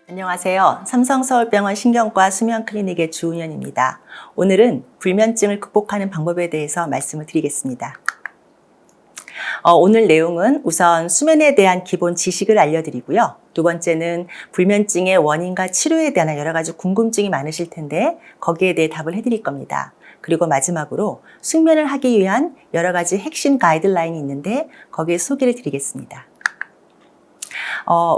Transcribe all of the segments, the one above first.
안녕하세요. 삼성서울병원 신경과 수면클리닉의 주은연입니다. 오늘은 불면증을 극복하는 방법에 대해서 말씀을 드리겠습니다. 오늘 내용은 우선 수면에 대한 기본 지식을 알려드리고요. 두 번째는 불면증의 원인과 치료에 대한 여러 가지 궁금증이 많으실 텐데 거기에 대해 답을 해드릴 겁니다. 그리고 마지막으로 숙면을 하기 위한 여러 가지 핵심 가이드라인이 있는데 거기에 소개를 드리겠습니다.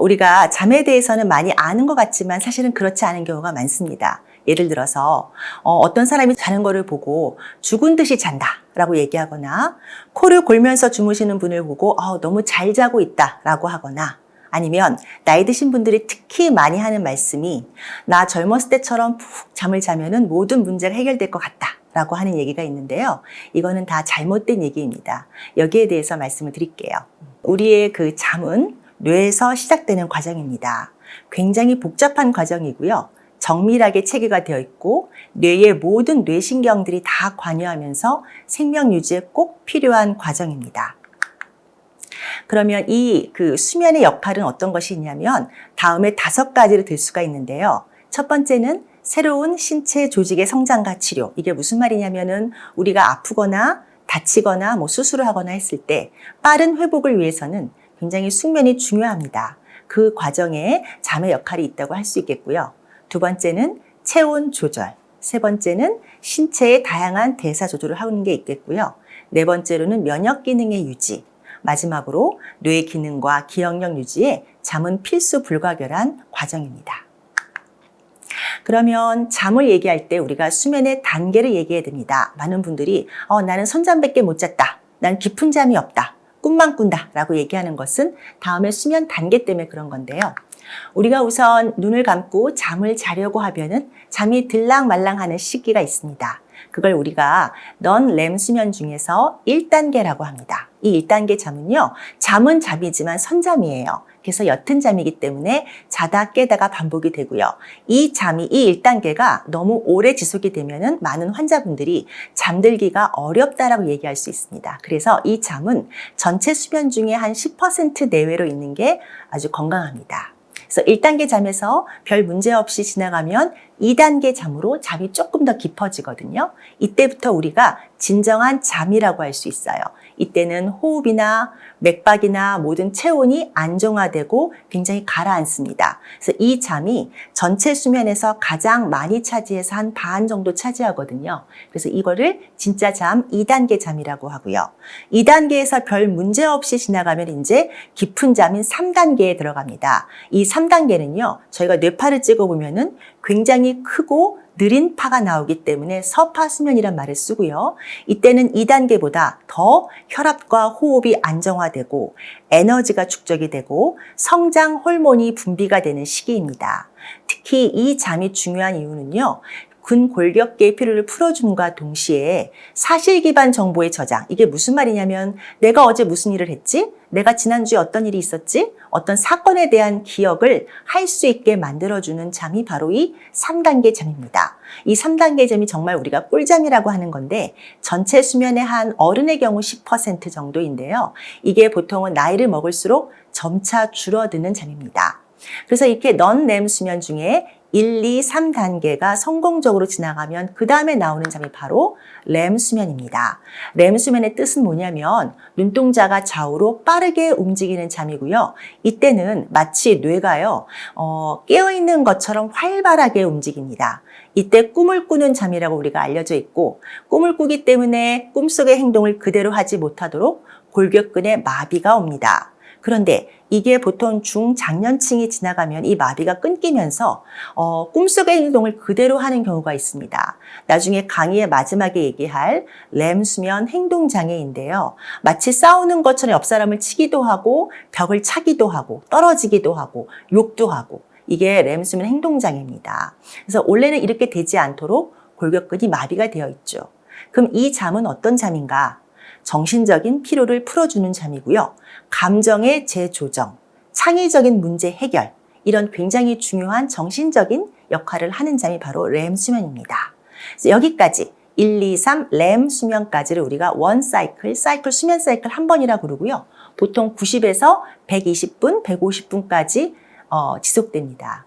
우리가 잠에 대해서는 많이 아는 것 같지만 사실은 그렇지 않은 경우가 많습니다. 예를 들어서 어떤 사람이 자는 거를 보고 죽은 듯이 잔다 라고 얘기하거나 코를 골면서 주무시는 분을 보고 너무 잘 자고 있다 라고 하거나 아니면 나이 드신 분들이 특히 많이 하는 말씀이 나 젊었을 때처럼 푹 잠을 자면은 모든 문제가 해결될 것 같다 라고 하는 얘기가 있는데요. 이거는 다 잘못된 얘기입니다. 여기에 대해서 말씀을 드릴게요. 우리의 그 잠은 뇌에서 시작되는 과정입니다. 굉장히 복잡한 과정이고요. 정밀하게 체계가 되어 있고 뇌의 모든 뇌신경들이 다 관여하면서 생명 유지에 꼭 필요한 과정입니다. 그러면 이 수면의 역할은 어떤 것이 있냐면 다음에 5가지를 들 수가 있는데요. 첫 번째는 새로운 신체 조직의 성장과 치료. 이게 무슨 말이냐면은 우리가 아프거나 다치거나 수술을 하거나 했을 때 빠른 회복을 위해서는 굉장히 숙면이 중요합니다. 그 과정에 잠의 역할이 있다고 할 수 있겠고요. 두 번째는 체온 조절, 세 번째는 신체의 다양한 대사 조절을 하는 게 있겠고요. 네 번째로는 면역 기능의 유지, 마지막으로 뇌 기능과 기억력 유지에 잠은 필수 불가결한 과정입니다. 그러면 잠을 얘기할 때 우리가 수면의 단계를 얘기해야 됩니다. 많은 분들이 나는 선잠밖에 못 잤다. 난 깊은 잠이 없다. 꿈만 꾼다 라고 얘기하는 것은 다음에 수면 단계 때문에 그런 건데요. 우리가 우선 눈을 감고 잠을 자려고 하면은 잠이 들랑말랑하는 시기가 있습니다. 그걸 우리가 non-REM 수면 중에서 1단계라고 합니다. 이 1단계 잠은요, 잠은 잠이지만 선잠이에요. 그래서 옅은 잠이기 때문에 자다 깨다가 반복이 되고요. 이 1단계가 너무 오래 지속이 되면은 많은 환자분들이 잠들기가 어렵다라고 얘기할 수 있습니다. 그래서 이 잠은 전체 수면 중에 한 10% 내외로 있는 게 아주 건강합니다. 그래서 1단계 잠에서 별 문제 없이 지나가면 2단계 잠으로 잠이 조금 더 깊어지거든요. 이때부터 우리가 진정한 잠이라고 할 수 있어요. 이때는 호흡이나 맥박이나 모든 체온이 안정화되고 굉장히 가라앉습니다. 그래서 이 잠이 전체 수면에서 가장 많이 차지해서 한 반 정도 차지하거든요. 그래서 이거를 진짜 잠 2단계 잠이라고 하고요. 2단계에서 별 문제 없이 지나가면 이제 깊은 잠인 3단계에 들어갑니다. 이 3단계는요, 저희가 뇌파를 찍어보면은 굉장히 크고 느린 파가 나오기 때문에 서파수면이란 말을 쓰고요. 이때는 2단계보다 더 혈압과 호흡이 안정화되고 에너지가 축적이 되고 성장 호르몬이 분비가 되는 시기입니다. 특히 이 잠이 중요한 이유는요. 근골격계의 피로를 풀어줌과 동시에 사실 기반 정보의 저장. 이게 무슨 말이냐면 내가 어제 무슨 일을 했지? 내가 지난주에 어떤 일이 있었지? 어떤 사건에 대한 기억을 할 수 있게 만들어주는 잠이 바로 이 3단계 잠입니다. 이 3단계 잠이 정말 우리가 꿀잠이라고 하는 건데 전체 수면의 한 어른의 경우 10% 정도인데요. 이게 보통은 나이를 먹을수록 점차 줄어드는 잠입니다. 그래서 이렇게 non-REM 수면 중에 1, 2, 3단계가 성공적으로 지나가면 그 다음에 나오는 잠이 바로 REM 수면입니다. REM 수면의 뜻은 뭐냐면 눈동자가 좌우로 빠르게 움직이는 잠이고요. 이때는 마치 뇌가요, 깨어있는 것처럼 활발하게 움직입니다. 이때 꿈을 꾸는 잠이라고 우리가 알려져 있고 꿈을 꾸기 때문에 꿈속의 행동을 그대로 하지 못하도록 골격근에 마비가 옵니다. 그런데 이게 보통 중장년층이 지나가면 이 마비가 끊기면서 꿈속의 행동을 그대로 하는 경우가 있습니다. 나중에 강의의 마지막에 얘기할 REM 수면 행동장애인데요. 마치 싸우는 것처럼 옆 사람을 치기도 하고 벽을 차기도 하고 떨어지기도 하고 욕도 하고 이게 REM 수면 행동장애입니다. 그래서 원래는 이렇게 되지 않도록 골격근이 마비가 되어 있죠. 그럼 이 잠은 어떤 잠인가? 정신적인 피로를 풀어주는 잠이고요. 감정의 재조정, 창의적인 문제 해결, 이런 굉장히 중요한 정신적인 역할을 하는 잠이 바로 REM 수면입니다. 그래서 여기까지 1, 2, 3 REM 수면까지를 우리가 원 사이클, 수면 사이클 한 번이라고 그러고요. 보통 90에서 120분, 150분까지 지속됩니다.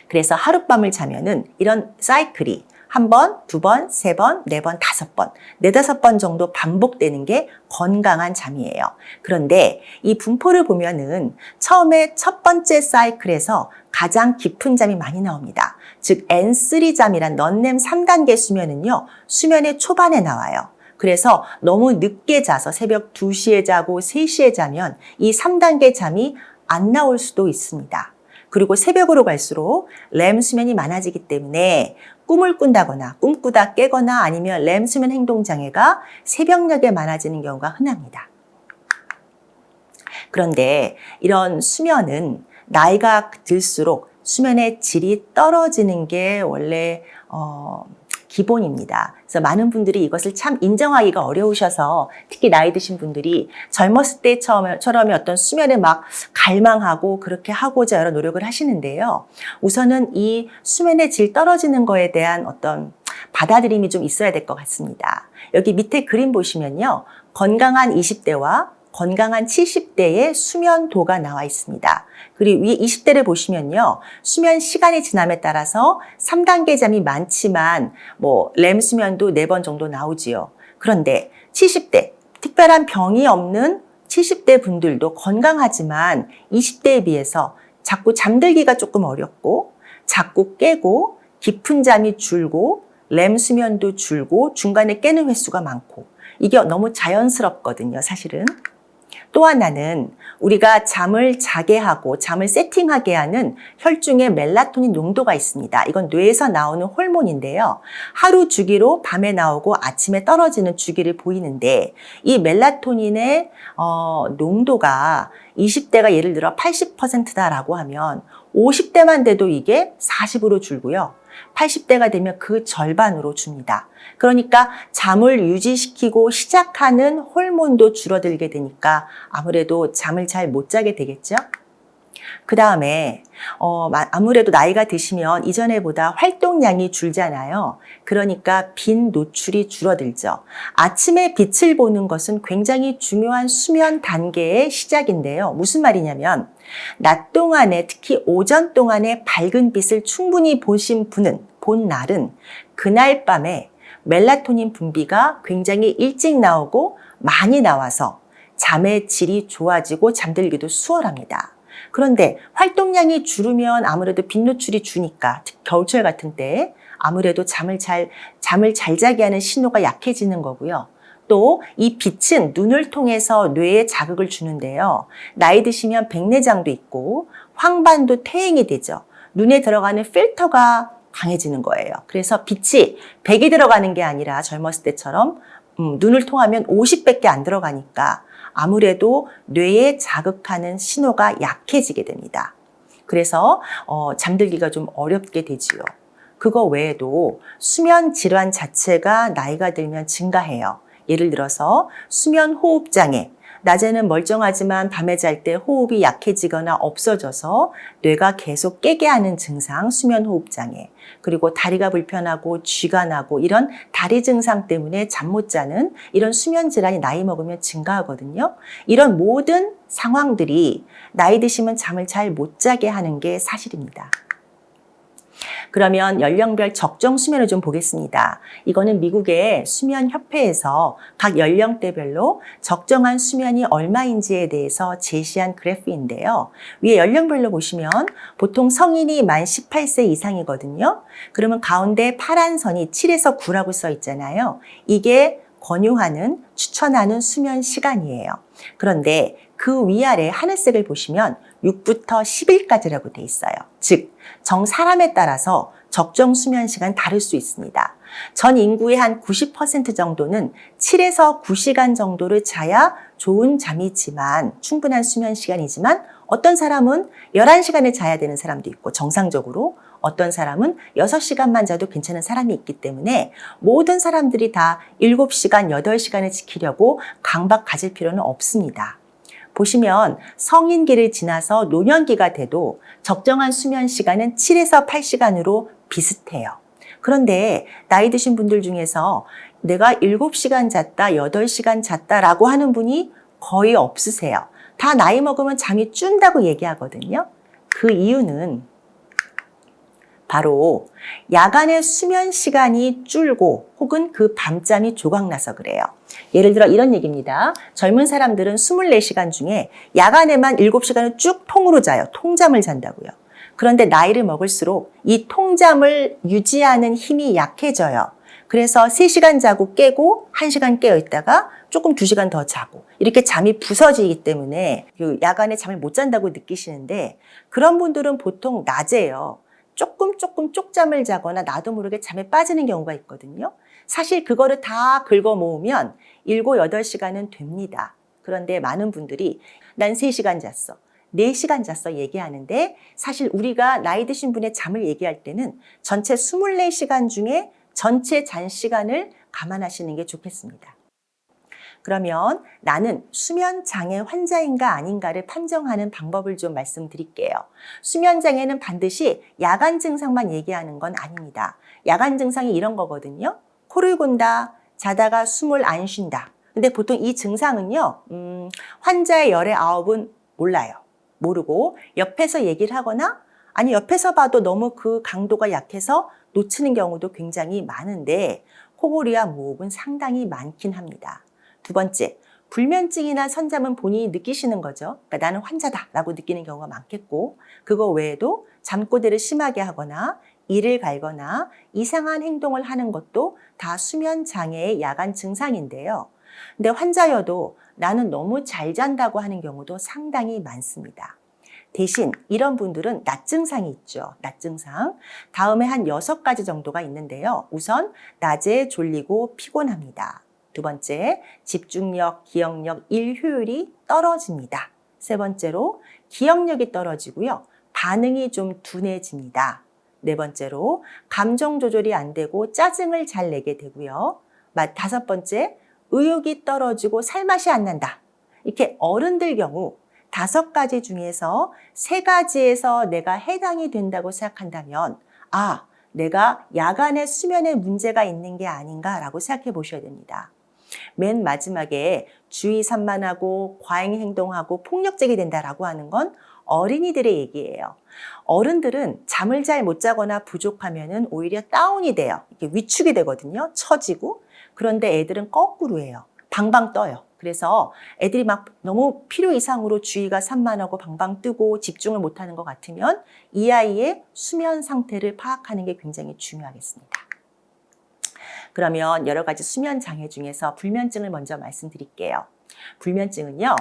그래서 하룻밤을 자면은 이런 사이클이 한 번, 두 번, 세 번, 네 번, 다섯 번, 네다섯 번 정도 반복되는 게 건강한 잠이에요. 그런데 이 분포를 보면은 처음에 첫 번째 사이클에서 가장 깊은 잠이 많이 나옵니다. 즉 N3 잠이란 넌렘 3단계 수면은요, 수면의 초반에 나와요. 그래서 너무 늦게 자서 새벽 2시에 자고 3시에 자면 이 3단계 잠이 안 나올 수도 있습니다. 그리고 새벽으로 갈수록 렘 수면이 많아지기 때문에 꿈을 꾼다거나 꿈꾸다 깨거나 아니면 렘 수면 행동장애가 새벽녘에 많아지는 경우가 흔합니다. 그런데 이런 수면은 나이가 들수록 수면의 질이 떨어지는 게 원래 기본입니다. 그래서 많은 분들이 이것을 참 인정하기가 어려우셔서 특히 나이 드신 분들이 젊었을 때처럼의 어떤 수면에 막 갈망하고 그렇게 하고자 여러 노력을 하시는데요. 우선은 이 수면의 질 떨어지는 거에 대한 어떤 받아들임이 좀 있어야 될 것 같습니다. 여기 밑에 그림 보시면요. 건강한 20대와 건강한 70대의 수면도가 나와 있습니다. 그리고 위에 20대를 보시면요. 수면 시간이 지남에 따라서 3단계 잠이 많지만 렘 수면도 4번 정도 나오지요. 그런데 70대, 특별한 병이 없는 70대 분들도 건강하지만 20대에 비해서 자꾸 잠들기가 조금 어렵고 자꾸 깨고 깊은 잠이 줄고 렘 수면도 줄고 중간에 깨는 횟수가 많고 이게 너무 자연스럽거든요, 사실은. 또 하나는 우리가 잠을 자게 하고 잠을 세팅하게 하는 혈중의 멜라토닌 농도가 있습니다. 이건 뇌에서 나오는 호르몬인데요. 하루 주기로 밤에 나오고 아침에 떨어지는 주기를 보이는데 이 멜라토닌의 농도가 20대가 예를 들어 80%다라고 하면 50대만 돼도 이게 40으로 줄고요. 80대가 되면 그 절반으로 줍니다. 그러니까 잠을 유지시키고 시작하는 호르몬도 줄어들게 되니까 아무래도 잠을 잘 못 자게 되겠죠? 그 다음에 아무래도 나이가 드시면 이전에보다 활동량이 줄잖아요. 그러니까 빛 노출이 줄어들죠. 아침에 빛을 보는 것은 굉장히 중요한 수면 단계의 시작인데요. 무슨 말이냐면 낮 동안에 특히 오전 동안에 밝은 빛을 충분히 본 날은 그날 밤에 멜라토닌 분비가 굉장히 일찍 나오고 많이 나와서 잠의 질이 좋아지고 잠들기도 수월합니다. 그런데 활동량이 줄으면 아무래도 빛 노출이 주니까 특히 겨울철 같은 때 아무래도 잠을 잘 자게 하는 신호가 약해지는 거고요. 또 이 빛은 눈을 통해서 뇌에 자극을 주는데요. 나이 드시면 백내장도 있고 황반도 퇴행이 되죠. 눈에 들어가는 필터가 강해지는 거예요. 그래서 빛이 100이 들어가는 게 아니라 젊었을 때처럼 눈을 통하면 50밖에 안 들어가니까 아무래도 뇌에 자극하는 신호가 약해지게 됩니다. 그래서 잠들기가 좀 어렵게 되지요. 그거 외에도 수면 질환 자체가 나이가 들면 증가해요. 예를 들어서 수면 호흡 장애, 낮에는 멀쩡하지만 밤에 잘 때 호흡이 약해지거나 없어져서 뇌가 계속 깨게 하는 증상, 수면 호흡 장애. 그리고 다리가 불편하고 쥐가 나고 이런 다리 증상 때문에 잠 못 자는 이런 수면 질환이 나이 먹으면 증가하거든요. 이런 모든 상황들이 나이 드시면 잠을 잘 못 자게 하는 게 사실입니다. 그러면 연령별 적정 수면을 좀 보겠습니다. 이거는 미국의 수면협회에서 각 연령대별로 적정한 수면이 얼마인지에 대해서 제시한 그래프인데요. 위에 연령별로 보시면 보통 성인이 만 18세 이상이거든요. 그러면 가운데 파란 선이 7에서 9라고 써 있잖아요. 이게 권유하는, 추천하는 수면 시간이에요. 그런데 그 위아래 하늘색을 보시면 6부터 10일까지라고 돼 있어요. 즉, 사람에 따라서 적정 수면 시간 다를 수 있습니다. 전 인구의 한 90% 정도는 7에서 9시간 정도를 자야 좋은 잠이지만 충분한 수면 시간이지만 어떤 사람은 11시간을 자야 되는 사람도 있고 정상적으로 어떤 사람은 6시간만 자도 괜찮은 사람이 있기 때문에 모든 사람들이 다 7시간, 8시간을 지키려고 강박 가질 필요는 없습니다. 보시면 성인기를 지나서 노년기가 돼도 적정한 수면 시간은 7에서 8시간으로 비슷해요. 그런데 나이 드신 분들 중에서 내가 7시간 잤다, 8시간 잤다라고 하는 분이 거의 없으세요. 다 나이 먹으면 잠이 준다고 얘기하거든요. 그 이유는 바로 야간의 수면 시간이 줄고 혹은 그 밤잠이 조각나서 그래요. 예를 들어 이런 얘기입니다. 젊은 사람들은 24시간 중에 야간에만 7시간을 쭉 통으로 자요. 통잠을 잔다고요. 그런데 나이를 먹을수록 이 통잠을 유지하는 힘이 약해져요. 그래서 3시간 자고 깨고 1시간 깨어 있다가 조금 2시간 더 자고 이렇게 잠이 부서지기 때문에 야간에 잠을 못 잔다고 느끼시는데 그런 분들은 보통 낮에요. 조금 쪽잠을 자거나 나도 모르게 잠에 빠지는 경우가 있거든요. 사실 그거를 다 긁어 모으면 7, 8시간은 됩니다. 그런데 많은 분들이 난 3시간 잤어. 4시간 잤어 얘기하는데 사실 우리가 나이 드신 분의 잠을 얘기할 때는 전체 24시간 중에 전체 잔 시간을 감안하시는 게 좋겠습니다. 그러면 나는 수면 장애 환자인가 아닌가를 판정하는 방법을 좀 말씀드릴게요. 수면 장애는 반드시 야간 증상만 얘기하는 건 아닙니다. 야간 증상이 이런 거거든요. 코를 곤다, 자다가 숨을 안 쉰다. 근데 보통 이 증상은요, 환자의 열의 9은 몰라요. 모르고 옆에서 얘기를 하거나 아니 옆에서 봐도 너무 그 강도가 약해서 놓치는 경우도 굉장히 많은데 코골이와 무호흡은 상당히 많긴 합니다. 두 번째, 불면증이나 선잠은 본인이 느끼시는 거죠. 그러니까 나는 환자다라고 느끼는 경우가 많겠고 그거 외에도 잠꼬대를 심하게 하거나 이를 갈거나 이상한 행동을 하는 것도 다 수면 장애의 야간 증상인데요. 근데 환자여도 나는 너무 잘 잔다고 하는 경우도 상당히 많습니다. 대신 이런 분들은 낮 증상이 있죠. 낮 증상. 다음에 한 6가지 정도가 있는데요. 우선 낮에 졸리고 피곤합니다. 두 번째, 집중력, 기억력, 일 효율이 떨어집니다. 세 번째로 기억력이 떨어지고요. 반응이 좀 둔해집니다. 네 번째로 감정 조절이 안 되고 짜증을 잘 내게 되고요. 다섯 번째, 의욕이 떨어지고 살맛이 안 난다. 이렇게 어른들 경우 5가지 중에서 3가지에서 내가 해당이 된다고 생각한다면 내가 야간에 수면에 문제가 있는 게 아닌가라고 생각해 보셔야 됩니다. 맨 마지막에 주의 산만하고 과잉 행동하고 폭력적이 된다라고 하는 건 어린이들의 얘기예요. 어른들은 잠을 잘 못 자거나 부족하면은 오히려 다운이 돼요. 이렇게 위축이 되거든요. 처지고. 그런데 애들은 거꾸로예요. 방방 떠요. 그래서 애들이 막 너무 필요 이상으로 주의가 산만하고 방방 뜨고 집중을 못하는 것 같으면 이 아이의 수면 상태를 파악하는 게 굉장히 중요하겠습니다. 그러면 여러 가지 수면 장애 중에서 불면증을 먼저 말씀드릴게요. 불면증은요,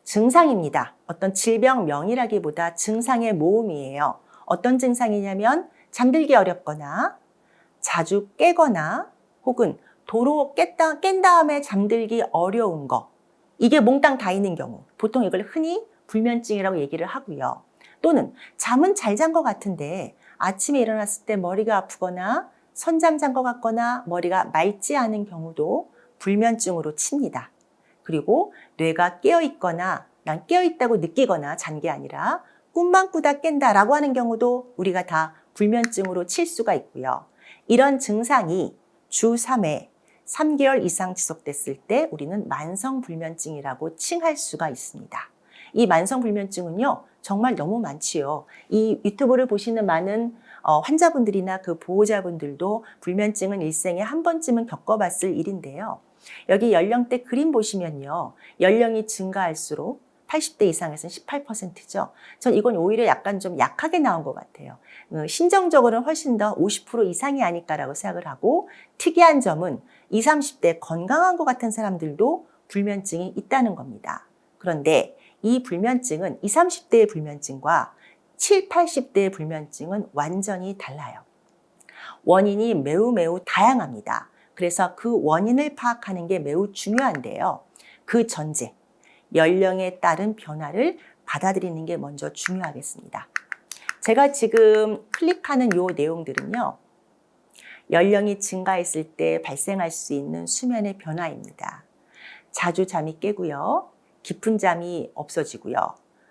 증상입니다. 어떤 질병명이라기보다 증상의 모음이에요. 어떤 증상이냐면 잠들기 어렵거나 자주 깨거나 혹은 도로 깬 다음에 잠들기 어려운 거. 이게 몽땅 다 있는 경우. 보통 이걸 흔히 불면증이라고 얘기를 하고요. 또는 잠은 잘 잔 것 같은데 아침에 일어났을 때 머리가 아프거나 선잠 잔 것 같거나 머리가 맑지 않은 경우도 불면증으로 칩니다. 그리고 뇌가 깨어있거나 난 깨어있다고 느끼거나 잔 게 아니라 꿈만 꾸다 깬다라고 하는 경우도 우리가 다 불면증으로 칠 수가 있고요. 이런 증상이 주 3회 3개월 이상 지속됐을 때 우리는 만성불면증이라고 칭할 수가 있습니다. 이 만성불면증은요, 정말 너무 많지요. 이 유튜브를 보시는 많은 환자분들이나 그 보호자분들도 불면증은 일생에 한 번쯤은 겪어봤을 일인데요. 여기 연령대 그림 보시면요. 연령이 증가할수록 80대 이상에서는 18%죠. 전 이건 오히려 약간 좀 약하게 나온 것 같아요. 신정적으로는 훨씬 더 50% 이상이 아닐까라고 생각을 하고 특이한 점은 20, 30대 건강한 것 같은 사람들도 불면증이 있다는 겁니다. 그런데 이 불면증은 20, 30대의 불면증과 7, 80대의 불면증은 완전히 달라요. 원인이 매우 다양합니다. 그래서 그 원인을 파악하는 게 매우 중요한데요. 그 전제, 연령에 따른 변화를 받아들이는 게 먼저 중요하겠습니다. 제가 지금 클릭하는 요 내용들은요. 연령이 증가했을 때 발생할 수 있는 수면의 변화입니다. 자주 잠이 깨고요. 깊은 잠이 없어지고요.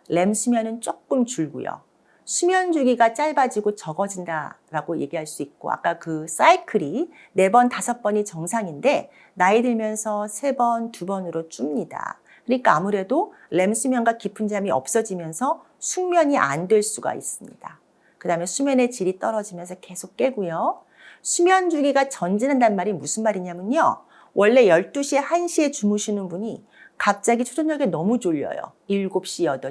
렘 수면은 조금 줄고요. 수면 주기가 짧아지고 적어진다라고 얘기할 수 있고 아까 그 사이클이 4번, 5번이 정상인데 나이 들면서 3번, 2번으로 줍니다. 그러니까 아무래도 렘 수면과 깊은 잠이 없어지면서 숙면이 안 될 수가 있습니다. 그 다음에 수면의 질이 떨어지면서 계속 깨고요. 수면 주기가 전진한단 말이 무슨 말이냐면요. 원래 12시, 1시에 주무시는 분이 갑자기 초저녁에 너무 졸려요. 7시, 8,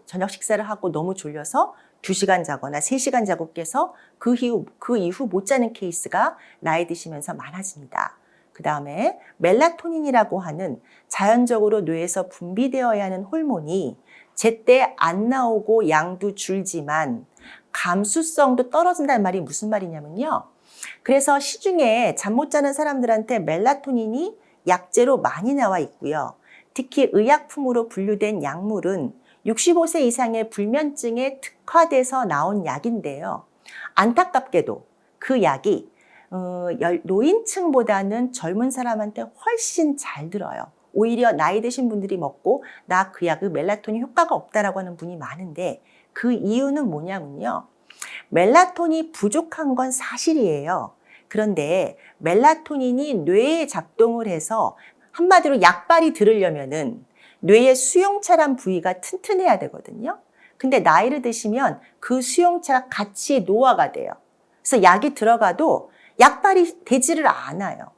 저녁 식사를 하고 너무 졸려서 2시간 자거나 3시간 자고 깨서 그 이후 못 자는 케이스가 나이 드시면서 많아집니다. 그 다음에 멜라토닌이라고 하는 자연적으로 뇌에서 분비되어야 하는 호르몬이 제때 안 나오고 양도 줄지만 감수성도 떨어진다는 말이 무슨 말이냐면요. 그래서 시중에 잠 못 자는 사람들한테 멜라토닌이 약재로 많이 나와 있고요. 특히 의약품으로 분류된 약물은 65세 이상의 불면증에 특화돼서 나온 약인데요. 안타깝게도 그 약이 노인층보다는 젊은 사람한테 훨씬 잘 들어요. 오히려 나이 드신 분들이 먹고 나 그 약의 멜라토닌 효과가 없다라고 하는 분이 많은데 그 이유는 뭐냐면요. 멜라토닌이 부족한 건 사실이에요. 그런데 멜라토닌이 뇌에 작동을 해서 한마디로 약발이 들으려면은 뇌의 수용차란 부위가 튼튼해야 되거든요. 근데 나이를 드시면 그 수용차가 같이 노화가 돼요. 그래서 약이 들어가도 약발이 되지를 않아요.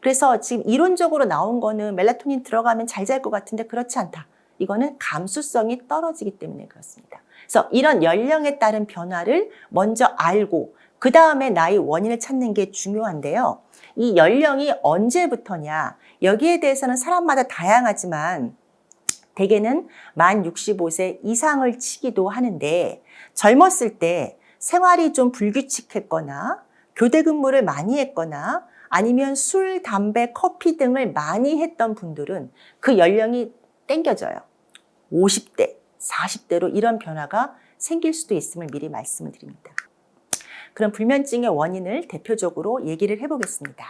그래서 지금 이론적으로 나온 거는 멜라토닌 들어가면 잘 잘 것 같은데 그렇지 않다. 이거는 감수성이 떨어지기 때문에 그렇습니다. 그래서 이런 연령에 따른 변화를 먼저 알고 그 다음에 나의 원인을 찾는 게 중요한데요. 이 연령이 언제부터냐? 여기에 대해서는 사람마다 다양하지만 대개는 만 65세 이상을 치기도 하는데 젊었을 때 생활이 좀 불규칙했거나 교대 근무를 많이 했거나 아니면 술, 담배, 커피 등을 많이 했던 분들은 그 연령이 땡겨져요. 50대, 40대로 이런 변화가 생길 수도 있음을 미리 말씀을 드립니다. 그럼 불면증의 원인을 대표적으로 얘기를 해보겠습니다.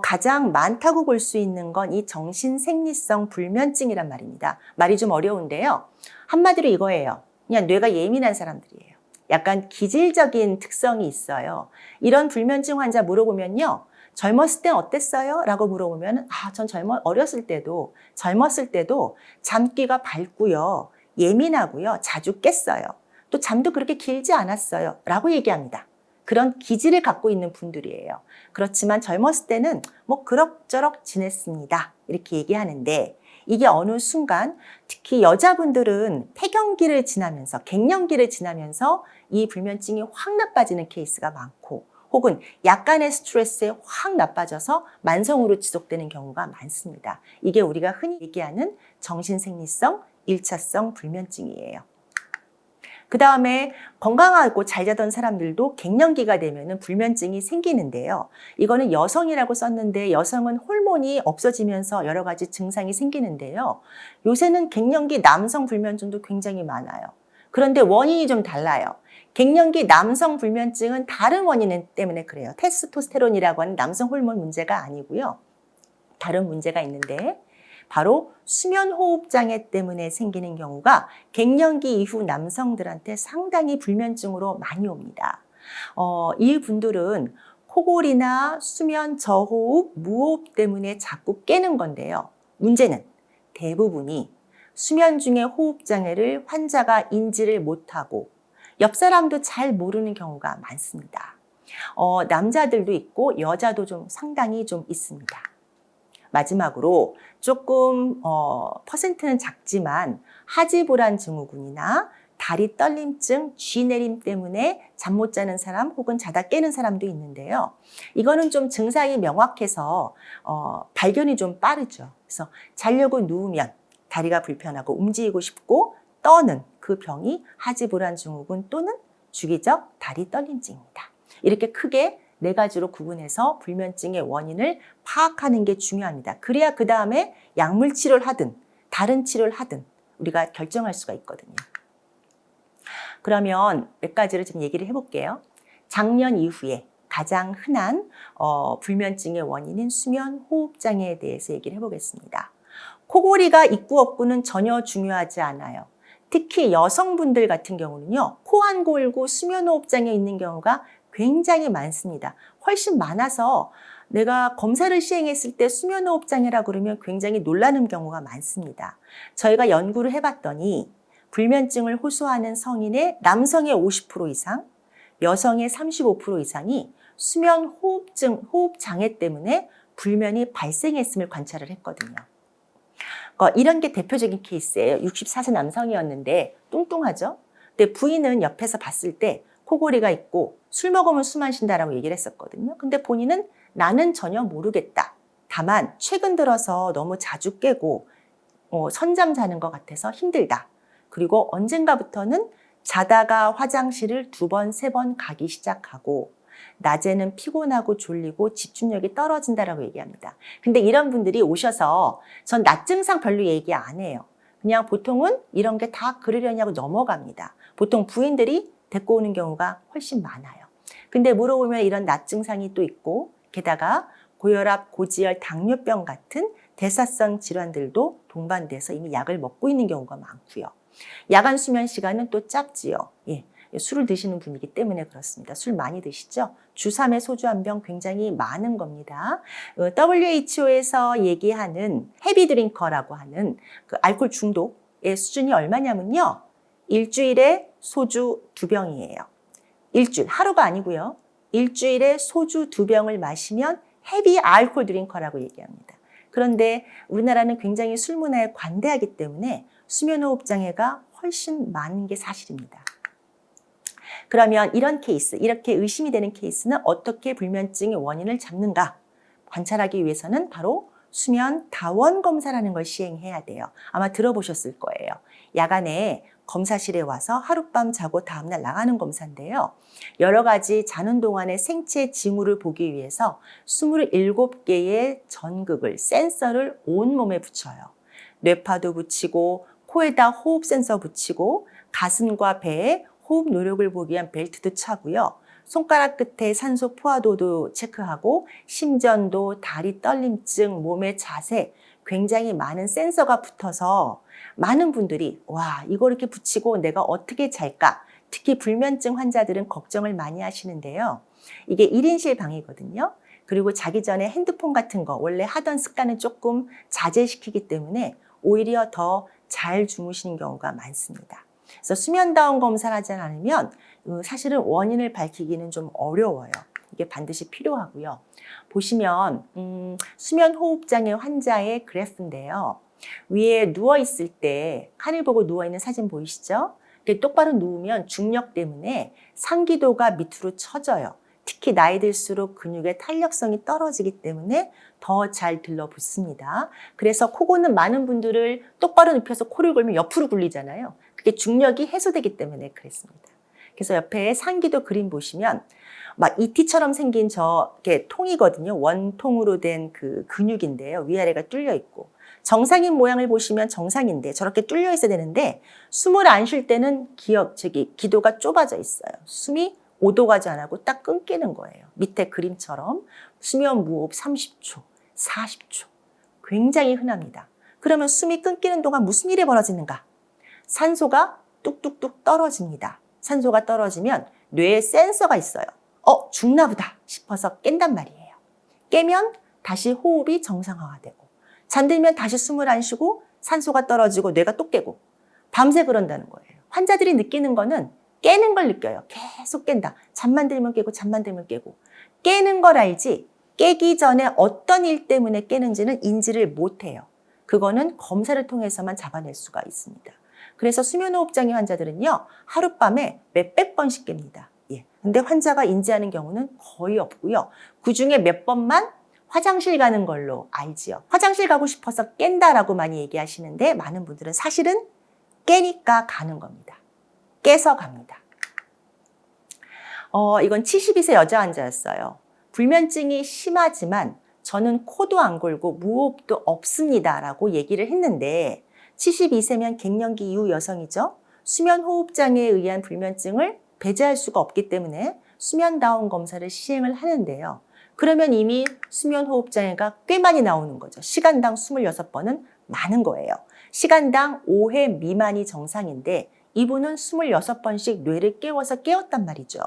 가장 많다고 볼 수 있는 건 이 정신생리성 불면증이란 말입니다. 말이 좀 어려운데요. 한마디로 이거예요. 그냥 뇌가 예민한 사람들이에요. 약간 기질적인 특성이 있어요. 이런 불면증 환자 물어보면요. 젊었을 땐 어땠어요? 라고 물어보면 전 어렸을 때도 젊었을 때도 잠기가 밝고요. 예민하고요. 자주 깼어요. 또 잠도 그렇게 길지 않았어요. 라고 얘기합니다. 그런 기질을 갖고 있는 분들이에요. 그렇지만 젊었을 때는 뭐 그럭저럭 지냈습니다. 이렇게 얘기하는데 이게 어느 순간 특히 여자분들은 폐경기를 지나면서 갱년기를 지나면서 이 불면증이 확 나빠지는 케이스가 많고 혹은 약간의 스트레스에 확 나빠져서 만성으로 지속되는 경우가 많습니다. 이게 우리가 흔히 얘기하는 정신생리성 1차성 불면증이에요. 그 다음에 건강하고 잘 자던 사람들도 갱년기가 되면 불면증이 생기는데요. 이거는 여성이라고 썼는데 여성은 호르몬이 없어지면서 여러 가지 증상이 생기는데요. 요새는 갱년기 남성 불면증도 굉장히 많아요. 그런데 원인이 좀 달라요. 갱년기 남성 불면증은 다른 원인 때문에 그래요. 테스토스테론이라고 하는 남성 호르몬 문제가 아니고요. 다른 문제가 있는데 바로 수면호흡장애 때문에 생기는 경우가 갱년기 이후 남성들한테 상당히 불면증으로 많이 옵니다. 이 분들은 코골이나 수면 저호흡, 무호흡 때문에 자꾸 깨는 건데요. 문제는 대부분이 수면 중에 호흡장애를 환자가 인지를 못하고 옆 사람도 잘 모르는 경우가 많습니다. 남자들도 있고 여자도 좀 상당히 좀 있습니다. 마지막으로 조금 퍼센트는 작지만 하지불안 증후군이나 다리 떨림증, 쥐내림 때문에 잠 못 자는 사람 혹은 자다 깨는 사람도 있는데요. 이거는 좀 증상이 명확해서 발견이 좀 빠르죠. 그래서 자려고 누우면 다리가 불편하고 움직이고 싶고 떠는 그 병이 하지불안 증후군 또는 주기적 다리 떨림증입니다. 이렇게 크게 4가지로 구분해서 불면증의 원인을 파악하는 게 중요합니다. 그래야 그 다음에 약물 치료를 하든 다른 치료를 하든 우리가 결정할 수가 있거든요. 그러면 몇 가지를 좀 얘기를 해볼게요. 장년 이후에 가장 흔한 불면증의 원인인 수면 호흡장애에 대해서 얘기를 해보겠습니다. 코골이가 있고 없고는 전혀 중요하지 않아요. 특히 여성분들 같은 경우는요. 코 안 골고 수면 호흡장애 있는 경우가 굉장히 많습니다. 훨씬 많아서 내가 검사를 시행했을 때 수면호흡장애라고 그러면 굉장히 놀라는 경우가 많습니다. 저희가 연구를 해봤더니 불면증을 호소하는 성인의 남성의 50% 이상, 여성의 35% 이상이 수면 호흡증, 호흡장애 때문에 불면이 발생했음을 관찰을 했거든요. 이런 게 대표적인 케이스예요. 64세 남성이었는데 뚱뚱하죠? 근데 부인은 옆에서 봤을 때 코골이가 있고 술 먹으면 숨 안 쉰다라고 얘기를 했었거든요. 근데 본인은 나는 전혀 모르겠다. 다만 최근 들어서 너무 자주 깨고 선잠 자는 것 같아서 힘들다. 그리고 언젠가부터는 자다가 화장실을 2번, 3번 가기 시작하고 낮에는 피곤하고 졸리고 집중력이 떨어진다라고 얘기합니다. 근데 이런 분들이 오셔서 전 낮 증상 별로 얘기 안 해요. 그냥 보통은 이런 게 다 그러려냐고 넘어갑니다. 보통 부인들이 데리고 오는 경우가 훨씬 많아요. 근데 물어보면 이런 낮 증상이 또 있고 게다가 고혈압, 고지혈, 당뇨병 같은 대사성 질환들도 동반돼서 이미 약을 먹고 있는 경우가 많고요. 야간 수면 시간은 또 짧지요. 예. 술을 드시는 분이기 때문에 그렇습니다. 술 많이 드시죠? 주 3회 소주 한 병 굉장히 많은 겁니다. WHO에서 얘기하는 헤비드링커라고 하는 그 알코올 중독의 수준이 얼마냐면요. 일주일에 소주 2병이에요. 일주일, 하루가 아니고요. 일주일에 소주 2병을 마시면 헤비 알코올 드링커라고 얘기합니다. 그런데 우리나라는 굉장히 술 문화에 관대하기 때문에 수면호흡 장애가 훨씬 많은 게 사실입니다. 그러면 이런 케이스, 이렇게 의심이 되는 케이스는 어떻게 불면증의 원인을 잡는가? 관찰하기 위해서는 바로 수면 다원 검사라는 걸 시행해야 돼요. 아마 들어보셨을 거예요. 야간에 검사실에 와서 하룻밤 자고 다음날 나가는 검사인데요. 여러 가지 자는 동안의 생체 징후를 보기 위해서 27개의 전극을, 센서를 온몸에 붙여요. 뇌파도 붙이고 코에다 호흡 센서 붙이고 가슴과 배에 호흡 노력을 보기 위한 벨트도 차고요. 손가락 끝에 산소 포화도도 체크하고 심전도, 다리 떨림증, 몸의 자세, 굉장히 많은 센서가 붙어서 많은 분들이 와, 이거 이렇게 붙이고 내가 어떻게 잘까? 특히 불면증 환자들은 걱정을 많이 하시는데요. 이게 1인실 방이거든요. 그리고 자기 전에 핸드폰 같은 거 원래 하던 습관은 조금 자제시키기 때문에 오히려 더 잘 주무시는 경우가 많습니다. 그래서 수면다운 검사를 하지 않으면 사실은 원인을 밝히기는 좀 어려워요. 이게 반드시 필요하고요. 보시면 수면호흡장애 환자의 그래프인데요. 위에 누워있을 때 하늘 보고 누워있는 사진 보이시죠? 똑바로 누우면 중력 때문에 상기도가 밑으로 처져요. 특히 나이 들수록 근육의 탄력성이 떨어지기 때문에 더 잘 들러붙습니다. 그래서 코 고는 많은 분들을 똑바로 눕혀서 코를 골면 옆으로 굴리잖아요. 그게 중력이 해소되기 때문에 그랬습니다. 그래서 옆에 상기도 그림 보시면 막 ET처럼 생긴 저게 통이거든요. 원통으로 된 그 근육인데요. 위아래가 뚫려 있고. 정상인 모양을 보시면 정상인데 저렇게 뚫려 있어야 되는데 숨을 안 쉴 때는 기도가 좁아져 있어요. 숨이 오도가지 않고 딱 끊기는 거예요. 밑에 그림처럼 수면 무호흡 30초, 40초. 굉장히 흔합니다. 그러면 숨이 끊기는 동안 무슨 일이 벌어지는가? 산소가 뚝뚝뚝 떨어집니다. 산소가 떨어지면 뇌에 센서가 있어요. 죽나 보다 싶어서 깬단 말이에요. 깨면 다시 호흡이 정상화가 되고 잠들면 다시 숨을 안 쉬고 산소가 떨어지고 뇌가 또 깨고 밤새 그런다는 거예요. 환자들이 느끼는 거는 깨는 걸 느껴요. 계속 깬다. 잠만 들면 깨고 잠만 들면 깨고. 깨는 걸 알지 깨기 전에 어떤 일 때문에 깨는지는 인지를 못해요. 그거는 검사를 통해서만 잡아낼 수가 있습니다. 그래서 수면호흡장애 환자들은요. 하룻밤에 몇백 번씩 깹니다. 예. 근데 환자가 인지하는 경우는 거의 없고요. 그중에 몇 번만 화장실 가는 걸로 알지요. 화장실 가고 싶어서 깬다라고 많이 얘기하시는데 많은 분들은 사실은 깨니까 가는 겁니다. 깨서 갑니다. 이건 72세 여자 환자였어요. 불면증이 심하지만 저는 코도 안 골고 무호흡도 없습니다 라고 얘기를 했는데 72세면 갱년기 이후 여성이죠. 수면호흡장애에 의한 불면증을 배제할 수가 없기 때문에 수면다운 검사를 시행을 하는데요. 그러면 이미 수면호흡장애가 꽤 많이 나오는 거죠. 시간당 26번은 많은 거예요. 시간당 5회 미만이 정상인데 이분은 26번씩 뇌를 깨워서 깨웠단 말이죠.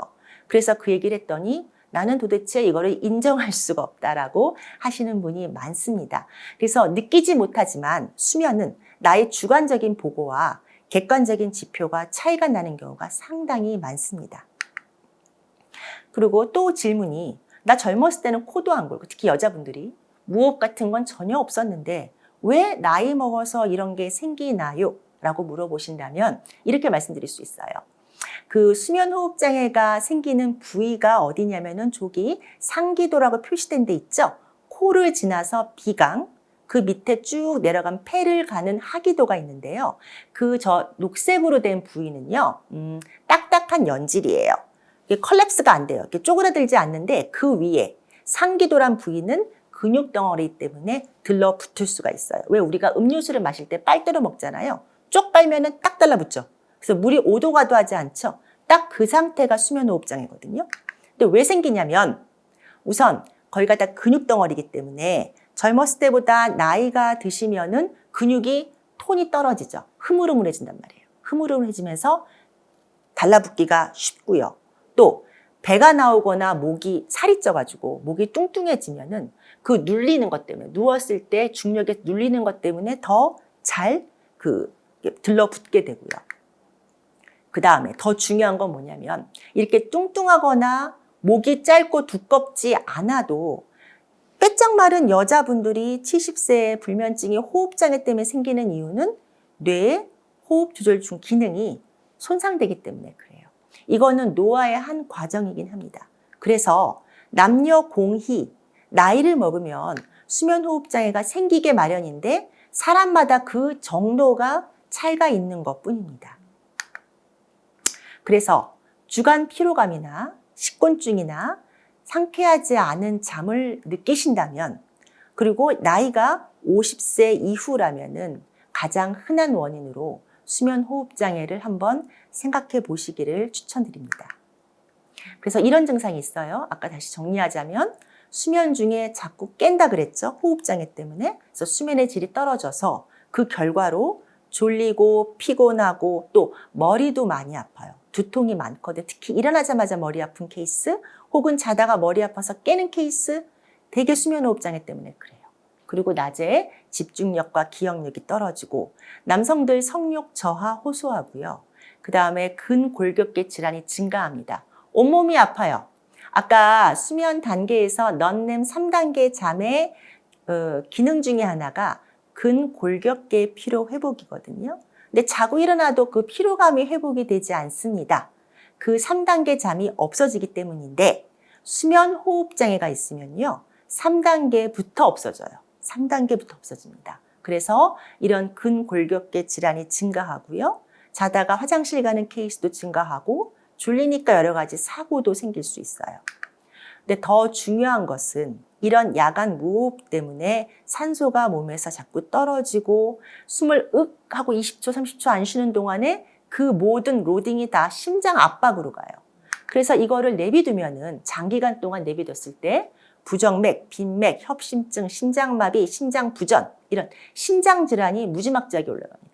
그래서 그 얘기를 했더니 나는 도대체 이거를 인정할 수가 없다라고 하시는 분이 많습니다. 그래서 느끼지 못하지만 수면은 나의 주관적인 보고와 객관적인 지표가 차이가 나는 경우가 상당히 많습니다. 그리고 또 질문이 나 젊었을 때는 코도 안 골고 특히 여자분들이 무호흡 같은 건 전혀 없었는데 왜 나이 먹어서 이런 게 생기나요? 라고 물어보신다면 이렇게 말씀드릴 수 있어요. 그 수면호흡장애가 생기는 부위가 어디냐면은 저기 상기도라고 표시된 데 있죠? 코를 지나서 비강, 그 밑에 쭉 내려간 폐를 가는 하기도가 있는데요. 그 녹색으로 된 부위는요, 딱딱한 연질이에요. 이게 컬랩스가 안 돼요. 이렇게 쪼그라들지 않는데 그 위에 상기도란 부위는 근육 덩어리 때문에 들러붙을 수가 있어요. 왜 우리가 음료수를 마실 때 빨대로 먹잖아요. 쪽 빨면은 딱 달라붙죠. 그래서 물이 오도가도 하지 않죠. 딱 그 상태가 수면호흡장애거든요. 근데 왜 생기냐면 우선 거기가 다 근육 덩어리이기 때문에 젊었을 때보다 나이가 드시면은 근육이 톤이 떨어지죠. 흐물흐물해진단 말이에요. 흐물흐물해지면서 달라붙기가 쉽고요. 또 배가 나오거나 목이 살이 쪄가지고 목이 뚱뚱해지면은 그 눌리는 것 때문에 누웠을 때 중력에 눌리는 것 때문에 더 잘 들러붙게 되고요. 그 다음에 더 중요한 건 뭐냐면 이렇게 뚱뚱하거나 목이 짧고 두껍지 않아도 빼짝 마른 여자분들이 70세에 불면증이 호흡장애 때문에 생기는 이유는 뇌의 호흡 조절 중 기능이 손상되기 때문에 그래요. 이거는 노화의 한 과정이긴 합니다. 그래서 남녀 공히 나이를 먹으면 수면호흡장애가 생기게 마련인데 사람마다 그 정도가 차이가 있는 것뿐입니다. 그래서 주간 피로감이나 식곤증이나 상쾌하지 않은 잠을 느끼신다면 그리고 나이가 50세 이후라면은 가장 흔한 원인으로 수면호흡장애를 한번 생각해 보시기를 추천드립니다. 그래서 이런 증상이 있어요. 아까 다시 정리하자면 수면 중에 자꾸 깬다 그랬죠. 호흡장애 때문에. 그래서 수면의 질이 떨어져서 그 결과로 졸리고 피곤하고 또 머리도 많이 아파요. 두통이 많거든요. 특히 일어나자마자 머리 아픈 케이스 혹은 자다가 머리 아파서 깨는 케이스 대개 수면호흡장애 때문에 그래요. 그리고 낮에 집중력과 기억력이 떨어지고 남성들 성욕 저하 호소하고요. 그 다음에 근골격계 질환이 증가합니다. 온몸이 아파요. 아까 수면 단계에서 넌렘 3단계 잠의 기능 중에 하나가 근골격계 피로 회복이거든요. 근데 자고 일어나도 그 피로감이 회복이 되지 않습니다. 그 3단계 잠이 없어지기 때문인데 수면 호흡 장애가 있으면요. 3단계부터 없어져요. 3단계부터 없어집니다. 그래서 이런 근골격계 질환이 증가하고요. 자다가 화장실 가는 케이스도 증가하고 졸리니까 여러 가지 사고도 생길 수 있어요. 근데 더 중요한 것은 이런 야간 무호흡 때문에 산소가 몸에서 자꾸 떨어지고 숨을 윽 하고 20초, 30초 안 쉬는 동안에 그 모든 로딩이 다 심장 압박으로 가요. 그래서 이거를 내비두면은 장기간 동안 내비뒀을 때 부정맥, 빈맥, 협심증, 심장마비, 심장부전 이런 심장질환이 무지막지하게 올라갑니다.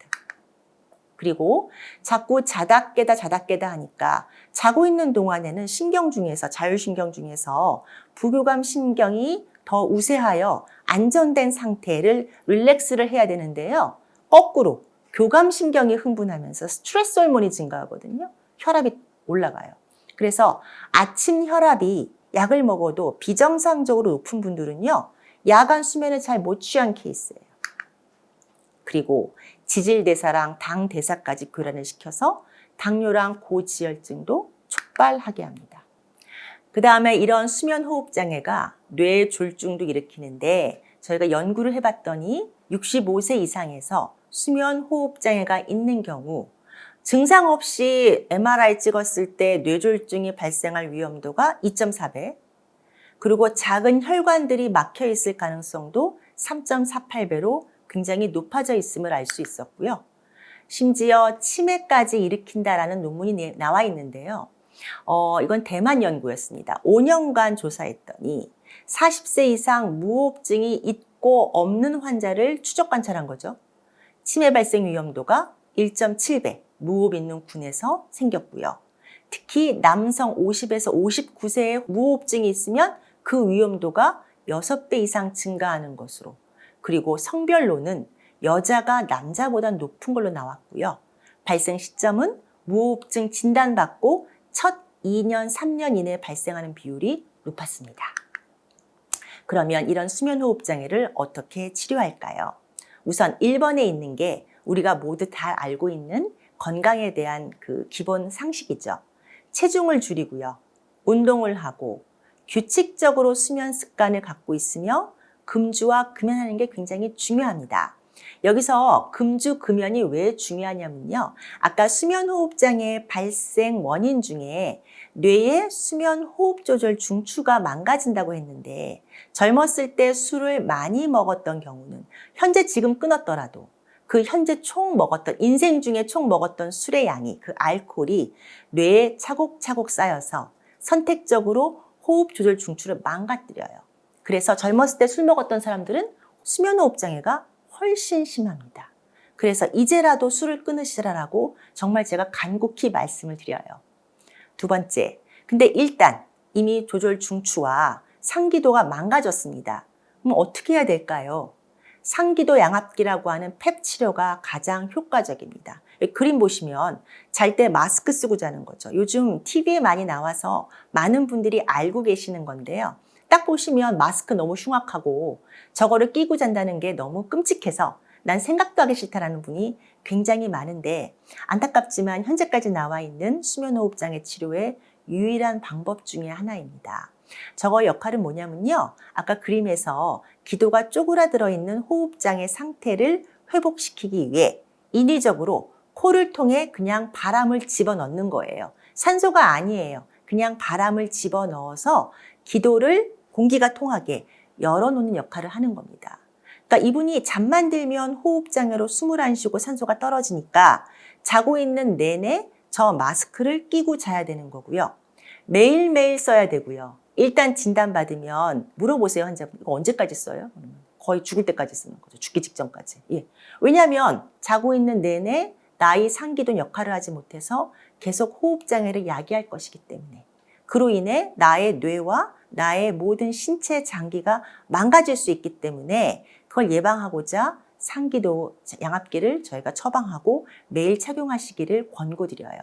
그리고 자꾸 자다 깨다 하니까 자고 있는 동안에는 신경 중에서 자율신경 중에서 부교감 신경이 더 우세하여 안전된 상태를 릴렉스를 해야 되는데요. 거꾸로 교감 신경이 흥분하면서 스트레스 호르몬이 증가하거든요. 혈압이 올라가요. 그래서 아침 혈압이 약을 먹어도 비정상적으로 높은 분들은요. 야간 수면을 잘 못 취한 케이스예요. 그리고 지질대사랑 당대사까지 교란을 시켜서 당뇨랑 고지혈증도 촉발하게 합니다. 그 다음에 이런 수면호흡장애가 뇌졸중도 일으키는데 저희가 연구를 해봤더니 65세 이상에서 수면호흡장애가 있는 경우 증상 없이 MRI 찍었을 때 뇌졸중이 발생할 위험도가 2.4배, 그리고 작은 혈관들이 막혀 있을 가능성도 3.48배로 굉장히 높아져 있음을 알 수 있었고요. 심지어 치매까지 일으킨다라는 논문이 나와 있는데요. 이건 대만 연구였습니다. 5년간 조사했더니 40세 이상 무호흡증이 있고 없는 환자를 추적 관찰한 거죠. 치매 발생 위험도가 1.7배 무호흡 있는 군에서 생겼고요. 특히 남성 50에서 59세에 무호흡증이 있으면 그 위험도가 6배 이상 증가하는 것으로, 그리고 성별로는 여자가 남자보다 높은 걸로 나왔고요. 발생 시점은 무호흡증 진단받고 첫 2년, 3년 이내에 발생하는 비율이 높았습니다. 그러면 이런 수면호흡장애를 어떻게 치료할까요? 우선 1번에 있는 게 우리가 모두 다 알고 있는 건강에 대한 그 기본 상식이죠. 체중을 줄이고요. 운동을 하고 규칙적으로 수면 습관을 갖고 있으며 금주와 금연하는 게 굉장히 중요합니다. 여기서 금주, 금연이 왜 중요하냐면요. 아까 수면호흡장애 발생 원인 중에 뇌의 수면호흡 조절 중추가 망가진다고 했는데 젊었을 때 술을 많이 먹었던 경우는 현재 지금 끊었더라도 그 현재 총 먹었던 인생 중에 총 먹었던 술의 양이 그 알코올이 뇌에 차곡차곡 쌓여서 선택적으로 호흡 조절 중추를 망가뜨려요. 그래서 젊었을 때 술 먹었던 사람들은 수면호흡장애가 훨씬 심합니다. 그래서 이제라도 술을 끊으시라고 정말 제가 간곡히 말씀을 드려요. 두 번째, 근데 일단 이미 조절 중추와 상기도가 망가졌습니다. 그럼 어떻게 해야 될까요? 상기도 양압기라고 하는 펩 치료가 가장 효과적입니다. 그림 보시면 잘 때 마스크 쓰고 자는 거죠. 요즘 TV에 많이 나와서 많은 분들이 알고 계시는 건데요. 딱 보시면 마스크 너무 흉악하고 저거를 끼고 잔다는 게 너무 끔찍해서 난 생각도 하기 싫다라는 분이 굉장히 많은데 안타깝지만 현재까지 나와 있는 수면호흡장애 치료의 유일한 방법 중에 하나입니다. 저거 역할은 뭐냐면요. 아까 그림에서 기도가 쪼그라들어 있는 호흡장애 상태를 회복시키기 위해 인위적으로 코를 통해 그냥 바람을 집어넣는 거예요. 산소가 아니에요. 그냥 바람을 집어넣어서 기도를 공기가 통하게 열어놓는 역할을 하는 겁니다. 그러니까 이분이 잠만 들면 호흡장애로 숨을 안 쉬고 산소가 떨어지니까 자고 있는 내내 저 마스크를 끼고 자야 되는 거고요. 매일매일 써야 되고요. 일단 진단받으면 물어보세요, 환자분. 이거 언제까지 써요? 거의 죽을 때까지 쓰는 거죠. 죽기 직전까지. 예. 왜냐하면 자고 있는 내내 나의 상기도 역할을 하지 못해서 계속 호흡장애를 야기할 것이기 때문에. 그로 인해 나의 뇌와 나의 모든 신체 장기가 망가질 수 있기 때문에 그걸 예방하고자 상기도 양압기를 저희가 처방하고 매일 착용하시기를 권고드려요.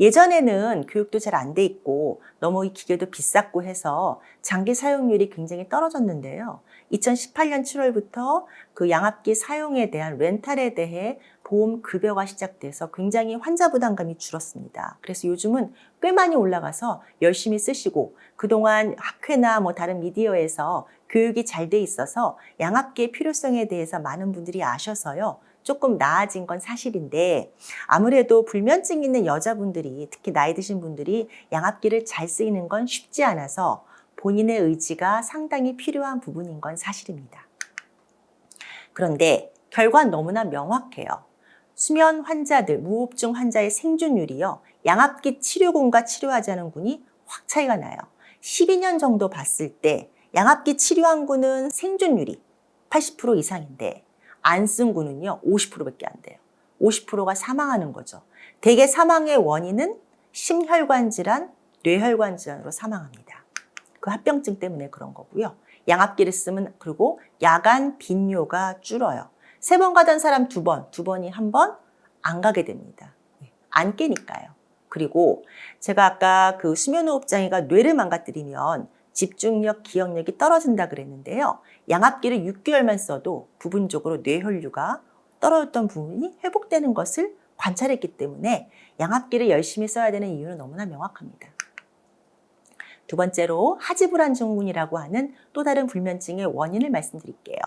예전에는 교육도 잘 안 돼 있고 너무 이 기계도 비쌌고 해서 장기 사용률이 굉장히 떨어졌는데요. 2018년 7월부터 그 양압기 사용에 대한 렌탈에 대해 보험 급여가 시작돼서 굉장히 환자 부담감이 줄었습니다. 그래서 요즘은 꽤 많이 올라가서 열심히 쓰시고 그동안 학회나 뭐 다른 미디어에서 교육이 잘 돼 있어서 양압기의 필요성에 대해서 많은 분들이 아셔서요. 조금 나아진 건 사실인데 아무래도 불면증 있는 여자분들이 특히 나이 드신 분들이 양압기를 잘 쓰이는 건 쉽지 않아서 본인의 의지가 상당히 필요한 부분인 건 사실입니다. 그런데 결과는 너무나 명확해요. 수면 환자들, 무호흡증 환자의 생존율이요. 양압기 치료군과 치료하지 않은 군이 확 차이가 나요. 12년 정도 봤을 때 양압기 치료한 군은 생존율이 80% 이상인데 안 쓴 군은요 50%밖에 안 돼요. 50%가 사망하는 거죠. 대개 사망의 원인은 심혈관 질환, 뇌혈관 질환으로 사망합니다. 그 합병증 때문에 그런 거고요. 양압기를 쓰면 그리고 야간 빈뇨가 줄어요. 3번 가던 사람 2번, 2번이 1번 안 가게 됩니다. 안 깨니까요. 그리고 제가 아까 그 수면호흡장애가 뇌를 망가뜨리면 집중력, 기억력이 떨어진다 그랬는데요. 양압기를 6개월만 써도 부분적으로 뇌혈류가 떨어졌던 부분이 회복되는 것을 관찰했기 때문에 양압기를 열심히 써야 되는 이유는 너무나 명확합니다. 두 번째로 하지불안 증후군이라고 하는 또 다른 불면증의 원인을 말씀드릴게요.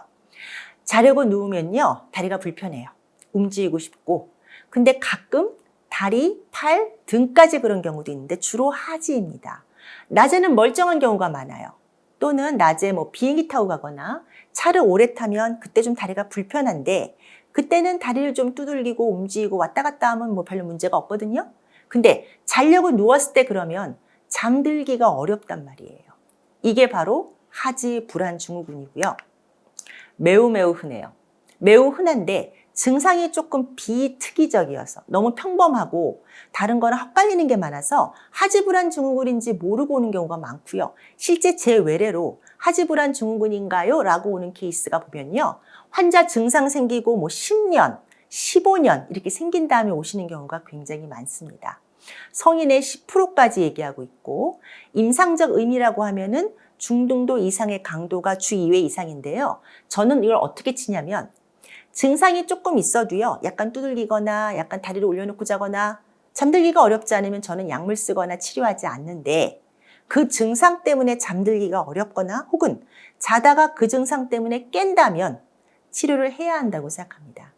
자려고 누우면요. 다리가 불편해요. 움직이고 싶고. 근데 가끔 다리, 팔, 등까지 그런 경우도 있는데 주로 하지입니다. 낮에는 멀쩡한 경우가 많아요. 또는 낮에 뭐 비행기 타고 가거나 차를 오래 타면 그때 좀 다리가 불편한데 그때는 다리를 좀 두들기고 움직이고 왔다 갔다 하면 뭐 별로 문제가 없거든요. 근데 자려고 누웠을 때 그러면 잠들기가 어렵단 말이에요. 이게 바로 하지 불안 증후군이고요. 매우 흔해요. 매우 흔한데 증상이 조금 비특이적이어서 너무 평범하고 다른 거랑 헷갈리는 게 많아서 하지불안 증후군인지 모르고 오는 경우가 많고요. 실제 제 외래로 하지불안 증후군인가요? 라고 오는 케이스가 보면요. 환자 증상 생기고 뭐 10년, 15년 이렇게 생긴 다음에 오시는 경우가 굉장히 많습니다. 성인의 10%까지 얘기하고 있고 임상적 의미라고 하면은 중등도 이상의 강도가 주 2회 이상인데요. 저는 이걸 어떻게 치냐면 증상이 조금 있어도요. 약간 두들기거나 약간 다리를 올려놓고 자거나 잠들기가 어렵지 않으면 저는 약물 쓰거나 치료하지 않는데 그 증상 때문에 잠들기가 어렵거나 혹은 자다가 그 증상 때문에 깬다면 치료를 해야 한다고 생각합니다.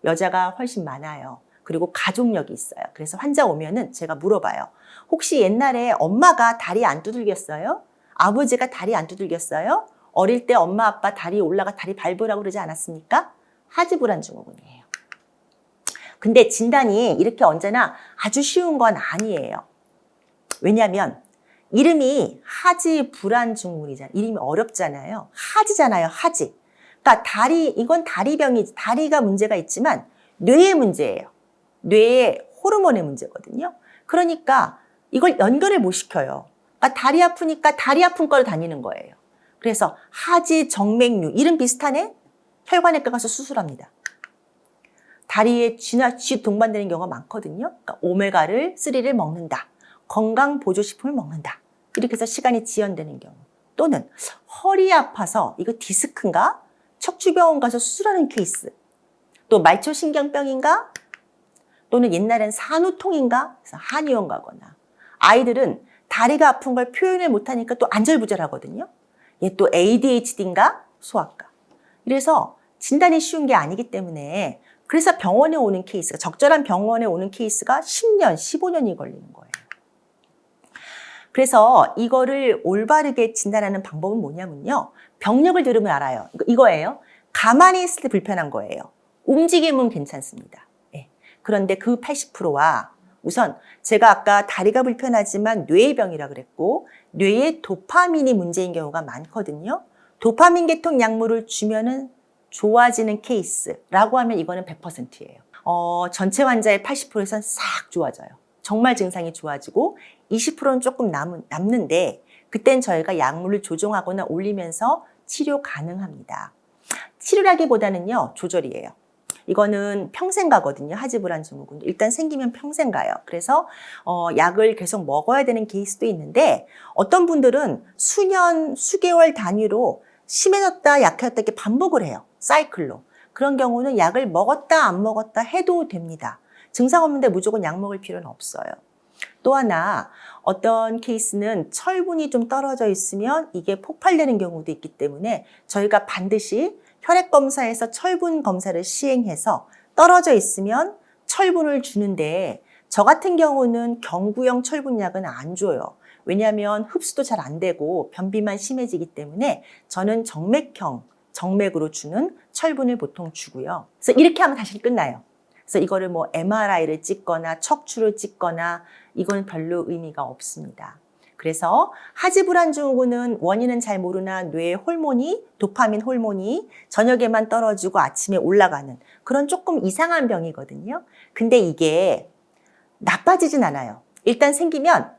여자가 훨씬 많아요. 그리고 가족력이 있어요. 그래서 환자 오면은 제가 물어봐요. 혹시 옛날에 엄마가 다리 안 두들겼어요? 아버지가 다리 안 두들겼어요? 어릴 때 엄마 아빠 다리 올라가 다리 밟으라고 그러지 않았습니까? 하지불안 증후군이에요. 근데 진단이 이렇게 언제나 아주 쉬운 건 아니에요. 왜냐하면 이름이 하지불안 증후군이잖아요. 이름이 어렵잖아요. 하지잖아요. 하지. 그러니까 이건 다리병이, 다리가 문제가 있지만 뇌의 문제예요. 뇌의 호르몬의 문제거든요. 그러니까 이걸 연결을 못 시켜요. 그러니까 다리 아프니까 다리 아픈 걸 다니는 거예요. 그래서 하지, 정맥류, 이름 비슷하네? 혈관외과 가서 수술합니다. 다리에 쥐 동반되는 경우가 많거든요. 그러니까 오메가3를 먹는다. 건강보조식품을 먹는다. 이렇게 해서 시간이 지연되는 경우. 또는 허리 아파서 이거 디스크인가? 척추병원 가서 수술하는 케이스. 또 말초신경병인가? 또는 옛날엔 산후통인가? 그래서 한의원 가거나. 아이들은 다리가 아픈 걸 표현을 못하니까 또 안절부절하거든요. 얘 또 ADHD인가? 소아과. 이래서 진단이 쉬운 게 아니기 때문에 그래서 병원에 오는 케이스가, 적절한 병원에 오는 케이스가 10년, 15년이 걸리는 거예요. 그래서 이거를 올바르게 진단하는 방법은 뭐냐면요. 병력을 들으면 알아요. 이거예요. 가만히 있을 때 불편한 거예요. 움직임은 괜찮습니다. 네. 그런데 그 80%와 우선 제가 아까 다리가 불편하지만 뇌의 병이라 그랬고 뇌에 도파민이 문제인 경우가 많거든요. 도파민 계통 약물을 주면은 좋아지는 케이스라고 하면 이거는 100%예요. 전체 환자의 80%에선 싹 좋아져요. 정말 증상이 좋아지고 20%는 조금 남는데 그땐 저희가 약물을 조정하거나 올리면서 치료 가능합니다. 치료라기보다는요, 조절이에요. 이거는 평생 가거든요. 하지불안 증후군. 일단 생기면 평생 가요. 그래서 약을 계속 먹어야 되는 케이스도 있는데 어떤 분들은 수년, 수개월 단위로 심해졌다, 약해졌다 이렇게 반복을 해요. 사이클로. 그런 경우는 약을 먹었다, 안 먹었다 해도 됩니다. 증상 없는데 무조건 약 먹을 필요는 없어요. 또 하나 어떤 케이스는 철분이 좀 떨어져 있으면 이게 폭발되는 경우도 있기 때문에 저희가 반드시 혈액 검사에서 철분 검사를 시행해서 떨어져 있으면 철분을 주는데 저 같은 경우는 경구용 철분약은 안 줘요. 왜냐하면 흡수도 잘 안 되고 변비만 심해지기 때문에 저는 정맥형, 정맥으로 주는 철분을 보통 주고요. 그래서 이렇게 하면 다시 끝나요. 그래서 이거를 뭐 MRI를 찍거나 척추를 찍거나 이건 별로 의미가 없습니다. 그래서 하지불안 증후군은 원인은 잘 모르나 뇌의 호르몬이, 도파민 호르몬이 저녁에만 떨어지고 아침에 올라가는 그런 조금 이상한 병이거든요. 근데 이게 나빠지진 않아요. 일단 생기면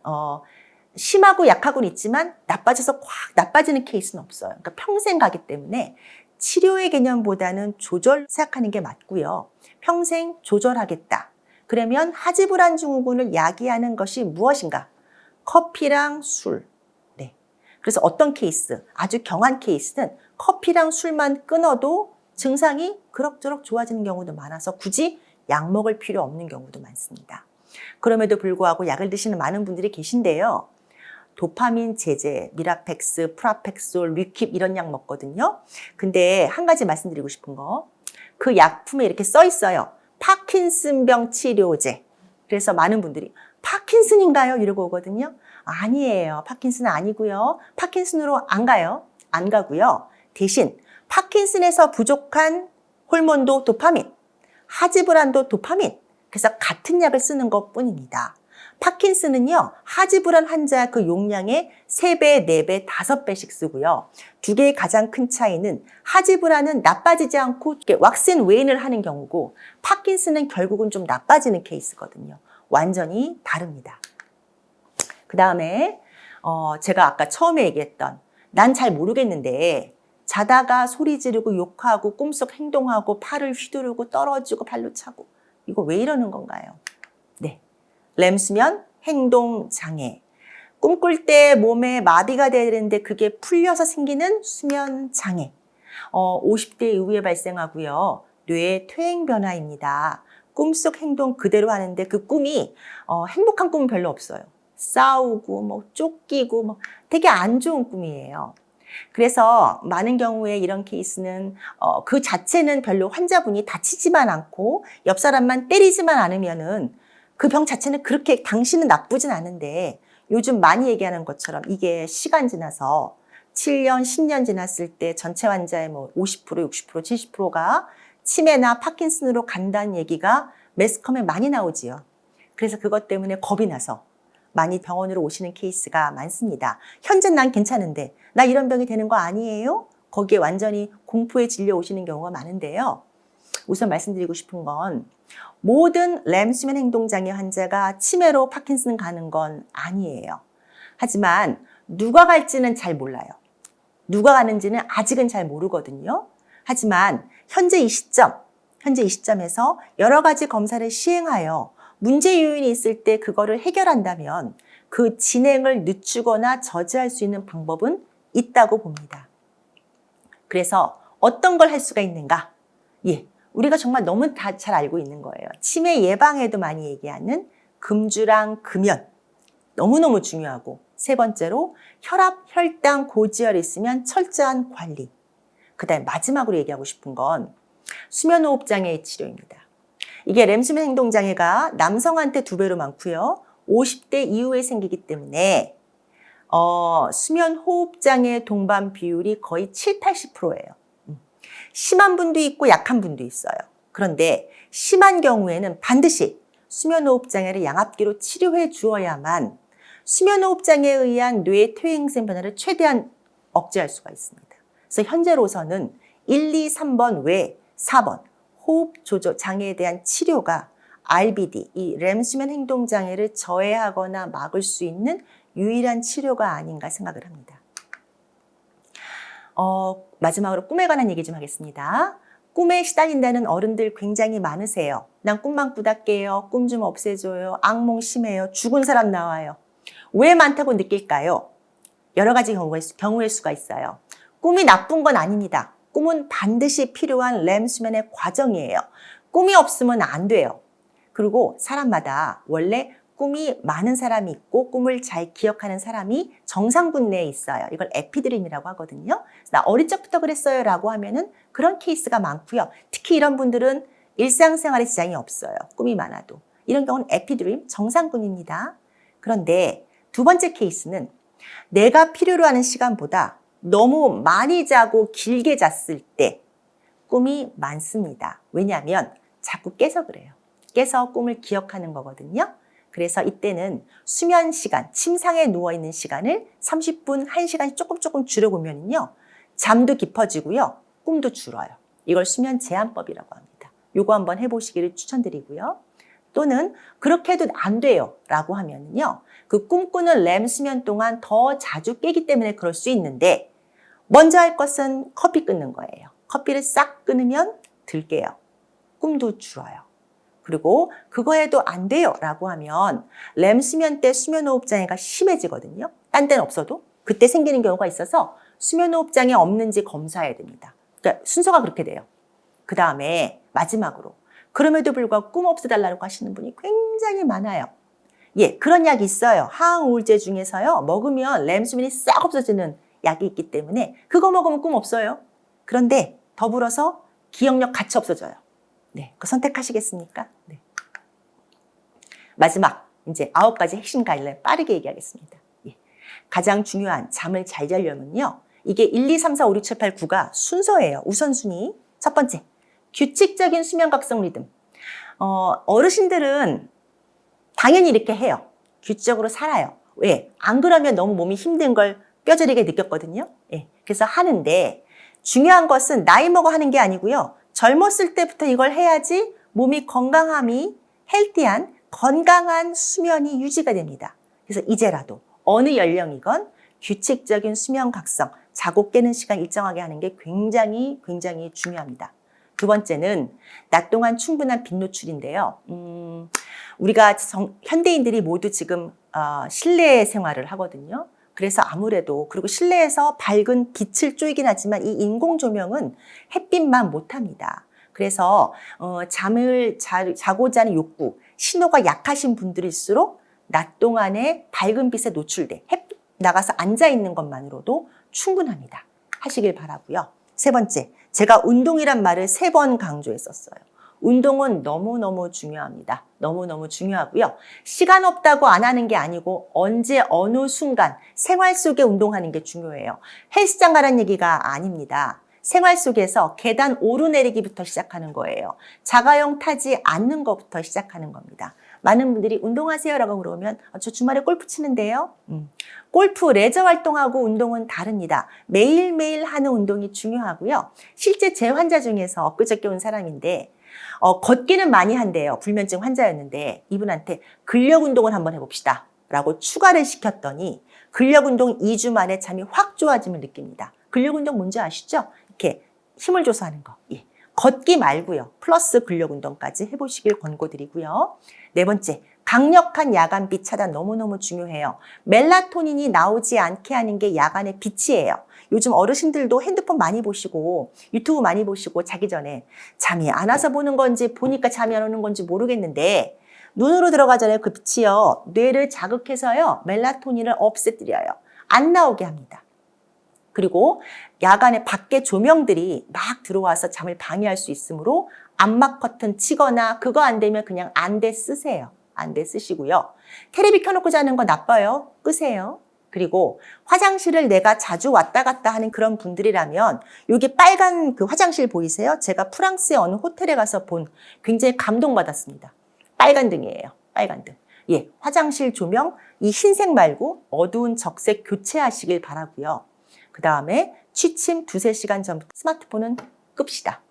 심하고 약하고는 있지만 나빠져서 확 나빠지는 케이스는 없어요. 그러니까 평생 가기 때문에 치료의 개념보다는 조절 생각하는 게 맞고요. 평생 조절하겠다. 그러면 하지불안 증후군을 야기하는 것이 무엇인가? 커피랑 술. 네. 그래서 어떤 케이스, 아주 경한 케이스는 커피랑 술만 끊어도 증상이 그럭저럭 좋아지는 경우도 많아서 굳이 약 먹을 필요 없는 경우도 많습니다. 그럼에도 불구하고 약을 드시는 많은 분들이 계신데요. 도파민 제제, 미라펙스, 프라펙솔, 류킵 이런 약 먹거든요. 근데 한 가지 말씀드리고 싶은 거. 그 약품에 이렇게 써 있어요. 파킨슨병 치료제. 그래서 많은 분들이 파킨슨인가요? 이러고 오거든요. 아니에요. 파킨슨은 아니고요. 파킨슨으로 안 가요. 안 가고요. 대신 파킨슨에서 부족한 호르몬도 도파민, 하지불안도 도파민. 그래서 같은 약을 쓰는 것뿐입니다. 파킨슨은요, 하지불안 환자 그 용량의 3배, 4배, 5배씩 쓰고요. 두 개의 가장 큰 차이는 하지불안은 나빠지지 않고 왁신 웨인을 하는 경우고 파킨슨은 결국은 좀 나빠지는 케이스거든요. 완전히 다릅니다. 그 다음에 제가 아까 처음에 얘기했던 난 잘 모르겠는데 자다가 소리 지르고 욕하고 꿈속 행동하고 팔을 휘두르고 떨어지고 발로 차고 이거 왜 이러는 건가요? 네, 렘수면 행동장애. 꿈꿀 때 몸에 마비가 되는데 그게 풀려서 생기는 수면장애. 50대 이후에 발생하고요. 뇌의 퇴행 변화입니다. 꿈속 행동 그대로 하는데 그 꿈이 행복한 꿈은 별로 없어요. 싸우고 뭐 쫓기고 뭐 되게 안 좋은 꿈이에요. 그래서 많은 경우에 이런 케이스는 그 자체는 별로 환자분이 다치지만 않고 옆 사람만 때리지만 않으면은 그 병 자체는 그렇게 당신은 나쁘진 않은데 요즘 많이 얘기하는 것처럼 이게 시간 지나서 7년, 10년 지났을 때 전체 환자의 뭐 50%, 60%, 70%가 치매나 파킨슨으로 간다는 얘기가 매스컴에 많이 나오지요. 그래서 그것 때문에 겁이 나서 많이 병원으로 오시는 케이스가 많습니다. 현재 난 괜찮은데 나 이런 병이 되는 거 아니에요? 거기에 완전히 공포에 질려 오시는 경우가 많은데요. 우선 말씀드리고 싶은 건 모든 렘 수면 행동장애 환자가 치매로 파킨슨 가는 건 아니에요. 하지만 누가 갈지는 잘 몰라요. 누가 가는지는 아직은 잘 모르거든요. 하지만 현재 이 시점에서 여러 가지 검사를 시행하여 문제 요인이 있을 때 그거를 해결한다면 그 진행을 늦추거나 저지할 수 있는 방법은 있다고 봅니다. 그래서 어떤 걸 할 수가 있는가? 우리가 정말 너무 다 잘 알고 있는 거예요. 치매 예방에도 많이 얘기하는 금주랑 금연. 너무너무 중요하고, 세 번째로 혈압, 혈당, 고지혈이 있으면 철저한 관리. 그다음에 마지막으로 얘기하고 싶은 건 수면호흡장애의 치료입니다. 이게 렘수면 행동장애가 남성한테 2배로 많고요. 50대 이후에 생기기 때문에 수면호흡장애 동반 비율이 거의 7, 80%예요. 심한 분도 있고 약한 분도 있어요. 그런데 심한 경우에는 반드시 수면호흡장애를 양압기로 치료해 주어야만 수면호흡장애에 의한 뇌 퇴행성 변화를 최대한 억제할 수가 있습니다. 그래서 현재로서는 1, 2, 3번 외에 4번 호흡 조절 장애에 대한 치료가 RBD, 이 렘 수면 행동 장애를 저해하거나 막을 수 있는 유일한 치료가 아닌가 생각을 합니다. 마지막으로 꿈에 관한 얘기 좀 하겠습니다. 꿈에 시달린다는 어른들 굉장히 많으세요. 난 꿈만 꾸다 깨요. 꿈 좀 없애줘요. 악몽 심해요. 죽은 사람 나와요. 왜 많다고 느낄까요? 여러 가지 경우일 수가 있어요. 꿈이 나쁜 건 아닙니다. 꿈은 반드시 필요한 렘 수면의 과정이에요. 꿈이 없으면 안 돼요. 그리고 사람마다 원래 꿈이 많은 사람이 있고 꿈을 잘 기억하는 사람이 정상군 내에 있어요. 이걸 에피드림이라고 하거든요. 나 어릴 적부터 그랬어요 라고 하면은 그런 케이스가 많고요. 특히 이런 분들은 일상생활에 지장이 없어요. 꿈이 많아도. 이런 경우는 에피드림, 정상군입니다. 그런데 두 번째 케이스는 내가 필요로 하는 시간보다 너무 많이 자고 길게 잤을 때 꿈이 많습니다. 왜냐하면 자꾸 깨서 그래요. 깨서 꿈을 기억하는 거거든요. 그래서 이때는 수면 시간, 침상에 누워있는 시간을 30분, 1시간씩 조금 줄여보면요. 잠도 깊어지고요. 꿈도 줄어요. 이걸 수면 제한법이라고 합니다. 요거 한번 해보시기를 추천드리고요. 또는 그렇게 해도 안 돼요 라고 하면요. 그 꿈꾸는 렘 수면 동안 더 자주 깨기 때문에 그럴 수 있는데 먼저 할 것은 커피 끊는 거예요. 커피를 싹 끊으면 덜 깨요. 꿈도 줄어요. 그리고 그거 해도 안 돼요 라고 하면 렘 수면 때 수면호흡장애가 심해지거든요. 딴 데는 없어도 그때 생기는 경우가 있어서 수면호흡장애 없는지 검사해야 됩니다. 그러니까 순서가 그렇게 돼요. 그 다음에 마지막으로 그럼에도 불구하고 꿈 없애달라고 하시는 분이 굉장히 많아요. 그런 약이 있어요. 항우울제 중에서요. 먹으면 렘 수면이 싹 없어지는 약이 있기 때문에 그거 먹으면 꿈 없어요. 그런데 더불어서 기억력 같이 없어져요. 그 선택하시겠습니까? 마지막 이제 9가지 핵심 가이드라인 빠르게 얘기하겠습니다. 가장 중요한 잠을 잘 자려면요. 이게 1, 2, 3, 4, 5, 6, 7, 8, 9가 순서예요. 우선순위. 첫 번째, 규칙적인 수면 각성 리듬. 어르신들은 당연히 이렇게 해요. 규칙적으로 살아요. 왜? 안 그러면 너무 몸이 힘든 걸 뼈저리게 느꼈거든요. 그래서 하는데 중요한 것은 나이 먹어 하는 게 아니고요. 젊었을 때부터 이걸 해야지 몸이 건강함이 헬티한 건강한 수면이 유지가 됩니다. 그래서 이제라도 어느 연령이건 규칙적인 수면 각성 자고 깨는 시간 일정하게 하는 게 굉장히 중요합니다. 두 번째는 낮 동안 충분한 빛 노출인데요. 우리가 현대인들이 모두 지금 실내 생활을 하거든요. 그래서 아무래도 그리고 실내에서 밝은 빛을 쬐긴 하지만 이 인공 조명은 햇빛만 못합니다. 그래서 잠을 자고자 하는 욕구, 신호가 약하신 분들일수록 낮 동안에 밝은 빛에 노출돼 햇빛 나가서 앉아 있는 것만으로도 충분합니다. 하시길 바라고요. 세 번째, 제가 운동이란 말을 3번 강조했었어요. 운동은 너무너무 중요합니다. 너무너무 중요하고요. 시간 없다고 안 하는 게 아니고 언제 어느 순간 생활 속에 운동하는 게 중요해요. 헬스장 가라는 얘기가 아닙니다. 생활 속에서 계단 오르내리기부터 시작하는 거예요. 자가용 타지 않는 것부터 시작하는 겁니다. 많은 분들이 운동하세요라고 물어보면 저 주말에 골프 치는데요. 골프, 레저 활동하고 운동은 다릅니다. 매일매일 하는 운동이 중요하고요. 실제 제 환자 중에서 엊그저께 온 사람인데 걷기는 많이 한대요. 불면증 환자였는데 이분한테 근력 운동을 한번 해봅시다 라고 추가를 시켰더니 근력 운동 2주 만에 잠이 확 좋아짐을 느낍니다. 근력 운동 뭔지 아시죠? 이렇게 힘을 줘서 하는 거. 예. 걷기 말고요. 플러스 근력 운동까지 해보시길 권고드리고요. 네 번째, 강력한 야간빛 차단 너무너무 중요해요. 멜라토닌이 나오지 않게 하는 게 야간의 빛이에요. 요즘 어르신들도 핸드폰 많이 보시고 유튜브 많이 보시고 자기 전에 잠이 안 와서 보는 건지 보니까 잠이 안 오는 건지 모르겠는데 눈으로 들어가잖아요. 그 빛이요. 뇌를 자극해서요. 멜라토닌을 없애드려요. 안 나오게 합니다. 그리고 야간에 밖에 조명들이 막 들어와서 잠을 방해할 수 있으므로 암막 커튼 치거나 그거 안 되면 그냥 안대 쓰세요. 안대 쓰시고요. 테레비 켜놓고 자는 거 나빠요. 끄세요. 그리고 화장실을 내가 자주 왔다 갔다 하는 그런 분들이라면 여기 빨간 그 화장실 보이세요? 제가 프랑스의 어느 호텔에 가서 본 굉장히 감동받았습니다. 빨간 등이에요. 빨간 등. 예, 화장실 조명 이 흰색 말고 어두운 적색 교체하시길 바라고요. 그 다음에 취침 2-3시간 전부터 스마트폰은 끕시다.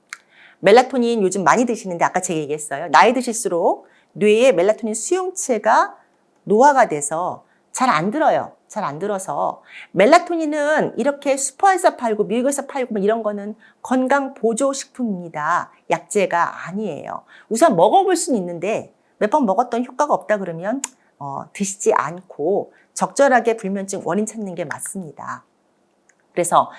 멜라토닌 요즘 많이 드시는데 아까 제가 얘기했어요. 나이 드실수록 뇌의 멜라토닌 수용체가 노화가 돼서 잘 안 들어요. 잘 안 들어서 멜라토닌은 이렇게 슈퍼에서 팔고 미국에서 팔고 뭐 이런 거는 건강 보조 식품입니다. 약재가 아니에요. 우선 먹어볼 수는 있는데 몇 번 먹었던 효과가 없다 그러면 드시지 않고 적절하게 불면증 원인 찾는 게 맞습니다. 그래서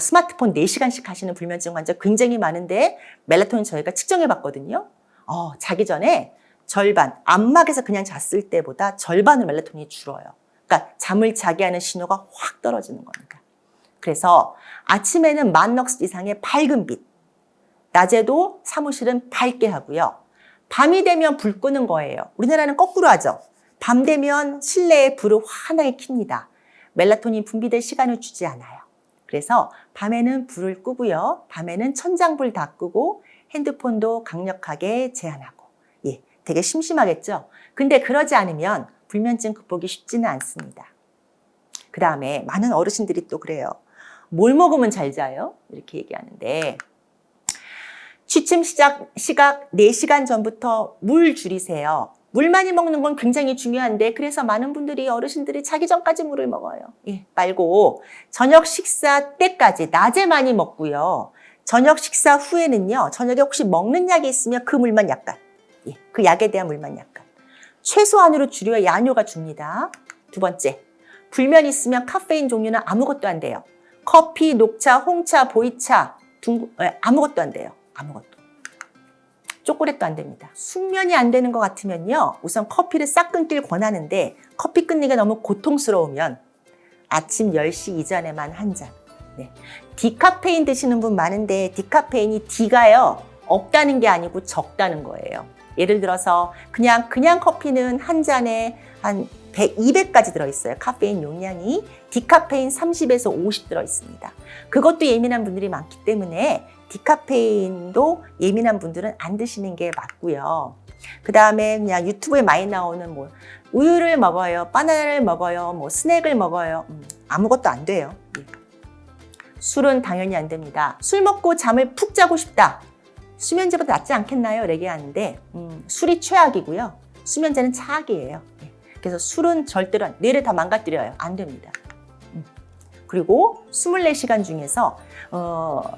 스마트폰 4시간씩 하시는 불면증 환자 굉장히 많은데 멜라토닌 저희가 측정해 봤거든요. 자기 전에 절반, 안막에서 그냥 잤을 때보다 절반의 멜라토닌이 줄어요. 그러니까 잠을 자게 하는 신호가 확 떨어지는 겁니다. 그래서 아침에는 10,000럭스 이상의 밝은 빛, 낮에도 사무실은 밝게 하고요. 밤이 되면 불 끄는 거예요. 우리나라는 거꾸로 하죠. 밤 되면 실내에 불을 환하게 켭니다. 멜라토닌 분비될 시간을 주지 않아요. 그래서 밤에는 불을 끄고요. 밤에는 천장불 다 끄고 핸드폰도 강력하게 제한하고. 예, 되게 심심하겠죠? 근데 그러지 않으면 불면증 극복이 쉽지는 않습니다. 그 다음에 많은 어르신들이 또 그래요. 뭘 먹으면 잘 자요? 이렇게 얘기하는데 취침 시작 4시간 전부터 물 줄이세요. 물 많이 먹는 건 굉장히 중요한데 그래서 많은 분들이 어르신들이 자기 전까지 물을 먹어요. 예, 말고 저녁 식사 때까지 낮에 많이 먹고요. 저녁 식사 후에는요. 저녁에 혹시 먹는 약이 있으면 그 물만 약간. 예, 그 약에 대한 물만 약간. 최소한으로 줄여야 양효가 줍니다. 두 번째, 불면 있으면 카페인 종류는 아무것도 안 돼요. 커피, 녹차, 홍차, 보이차, 아무것도 안 돼요. 아무것도. 초콜릿도 안 됩니다. 숙면이 안 되는 것 같으면요. 우선 커피를 싹 끊길 권하는데 커피 끊기가 너무 고통스러우면 아침 10시 이전에만 한 잔. 네. 디카페인 드시는 분 많은데 디카페인이 D가요. 없다는 게 아니고 적다는 거예요. 예를 들어서 그냥 커피는 한 잔에 한 100, 200까지 들어있어요. 카페인 용량이. 디카페인 30에서 50 들어있습니다. 그것도 예민한 분들이 많기 때문에 디카페인도 예민한 분들은 안 드시는 게 맞고요. 그 다음에 그냥 유튜브에 많이 나오는 뭐 우유를 먹어요, 바나나를 먹어요, 뭐 스낵을 먹어요. 아무것도 안 돼요. 술은 당연히 안 됩니다. 술 먹고 잠을 푹 자고 싶다. 수면제보다 낫지 않겠나요? 얘기하는데 술이 최악이고요. 수면제는 차악이에요. 그래서 술은 절대로 뇌를 다 망가뜨려요. 안 됩니다. 그리고 24시간 중에서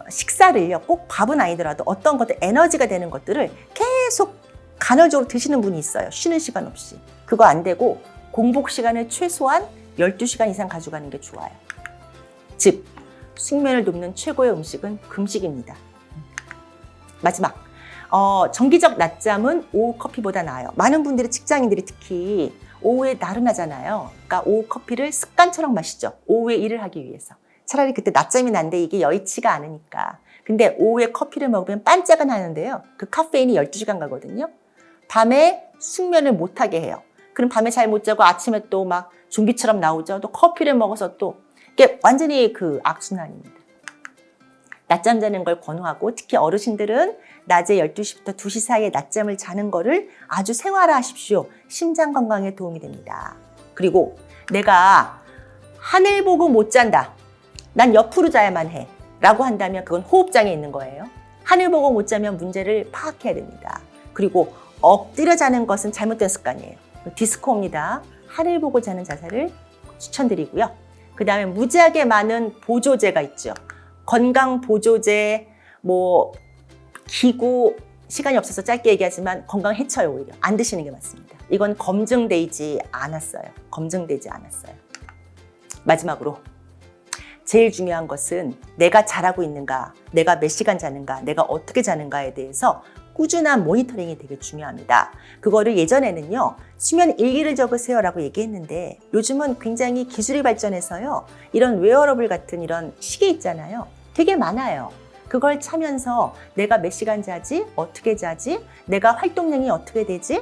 식사를요, 꼭 밥은 아니더라도 어떤 것들 에너지가 되는 것들을 계속 간헐적으로 드시는 분이 있어요. 쉬는 시간 없이. 그거 안 되고 공복 시간을 최소한 12시간 이상 가져가는 게 좋아요. 즉, 숙면을 돕는 최고의 음식은 금식입니다. 마지막, 정기적 낮잠은 오후 커피보다 나아요. 많은 분들이, 직장인들이 특히 오후에 나른하잖아요. 그러니까 오후 커피를 습관처럼 마시죠. 오후에 일을 하기 위해서. 차라리 그때 낮잠이 난데 이게 여의치가 않으니까. 근데 오후에 커피를 먹으면 반짝은 하는데요. 그 카페인이 12시간 가거든요. 밤에 숙면을 못하게 해요. 그럼 밤에 잘 못 자고 아침에 또 막 좀비처럼 나오죠. 또 커피를 먹어서 또 이게 완전히 그 악순환입니다. 낮잠 자는 걸 권유하고, 특히 어르신들은 낮에 12시부터 2시 사이에 낮잠을 자는 거를 아주 생활화하십시오. 심장 건강에 도움이 됩니다. 그리고 내가 하늘 보고 못 잔다, 난 옆으로 자야만 해 라고 한다면 그건 호흡장애 있는 거예요. 하늘 보고 못 자면 문제를 파악해야 됩니다. 그리고 엎드려 자는 것은 잘못된 습관이에요. 디스코입니다. 하늘 보고 자는 자세를 추천드리고요. 그 다음에 무지하게 많은 보조제가 있죠. 건강 보조제, 기구, 시간이 없어서 짧게 얘기하지만 건강 해쳐요. 오히려 안 드시는 게 맞습니다. 이건 검증되지 않았어요. 검증되지 않았어요. 마지막으로 제일 중요한 것은 내가 잘하고 있는가, 내가 몇 시간 자는가, 내가 어떻게 자는가에 대해서 꾸준한 모니터링이 되게 중요합니다. 그거를 예전에는요, 수면 일기를 적으세요라고 얘기했는데 요즘은 굉장히 기술이 발전해서요, 이런 웨어러블 같은 이런 시계 있잖아요. 되게 많아요. 그걸 차면서 내가 몇 시간 자지, 어떻게 자지, 내가 활동량이 어떻게 되지,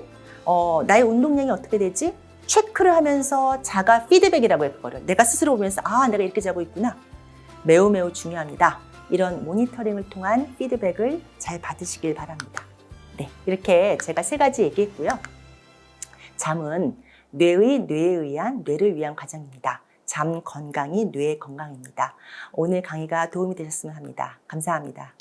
나의 운동량이 어떻게 되지, 체크를 하면서 자가 피드백이라고 해요. 그거를 내가 스스로 보면서 내가 이렇게 자고 있구나. 매우 매우 중요합니다. 이런 모니터링을 통한 피드백을 잘 받으시길 바랍니다. 네, 이렇게 제가 3가지 얘기했고요. 잠은 뇌를 위한 과정입니다. 잠 건강이 뇌의 건강입니다. 오늘 강의가 도움이 되셨으면 합니다. 감사합니다.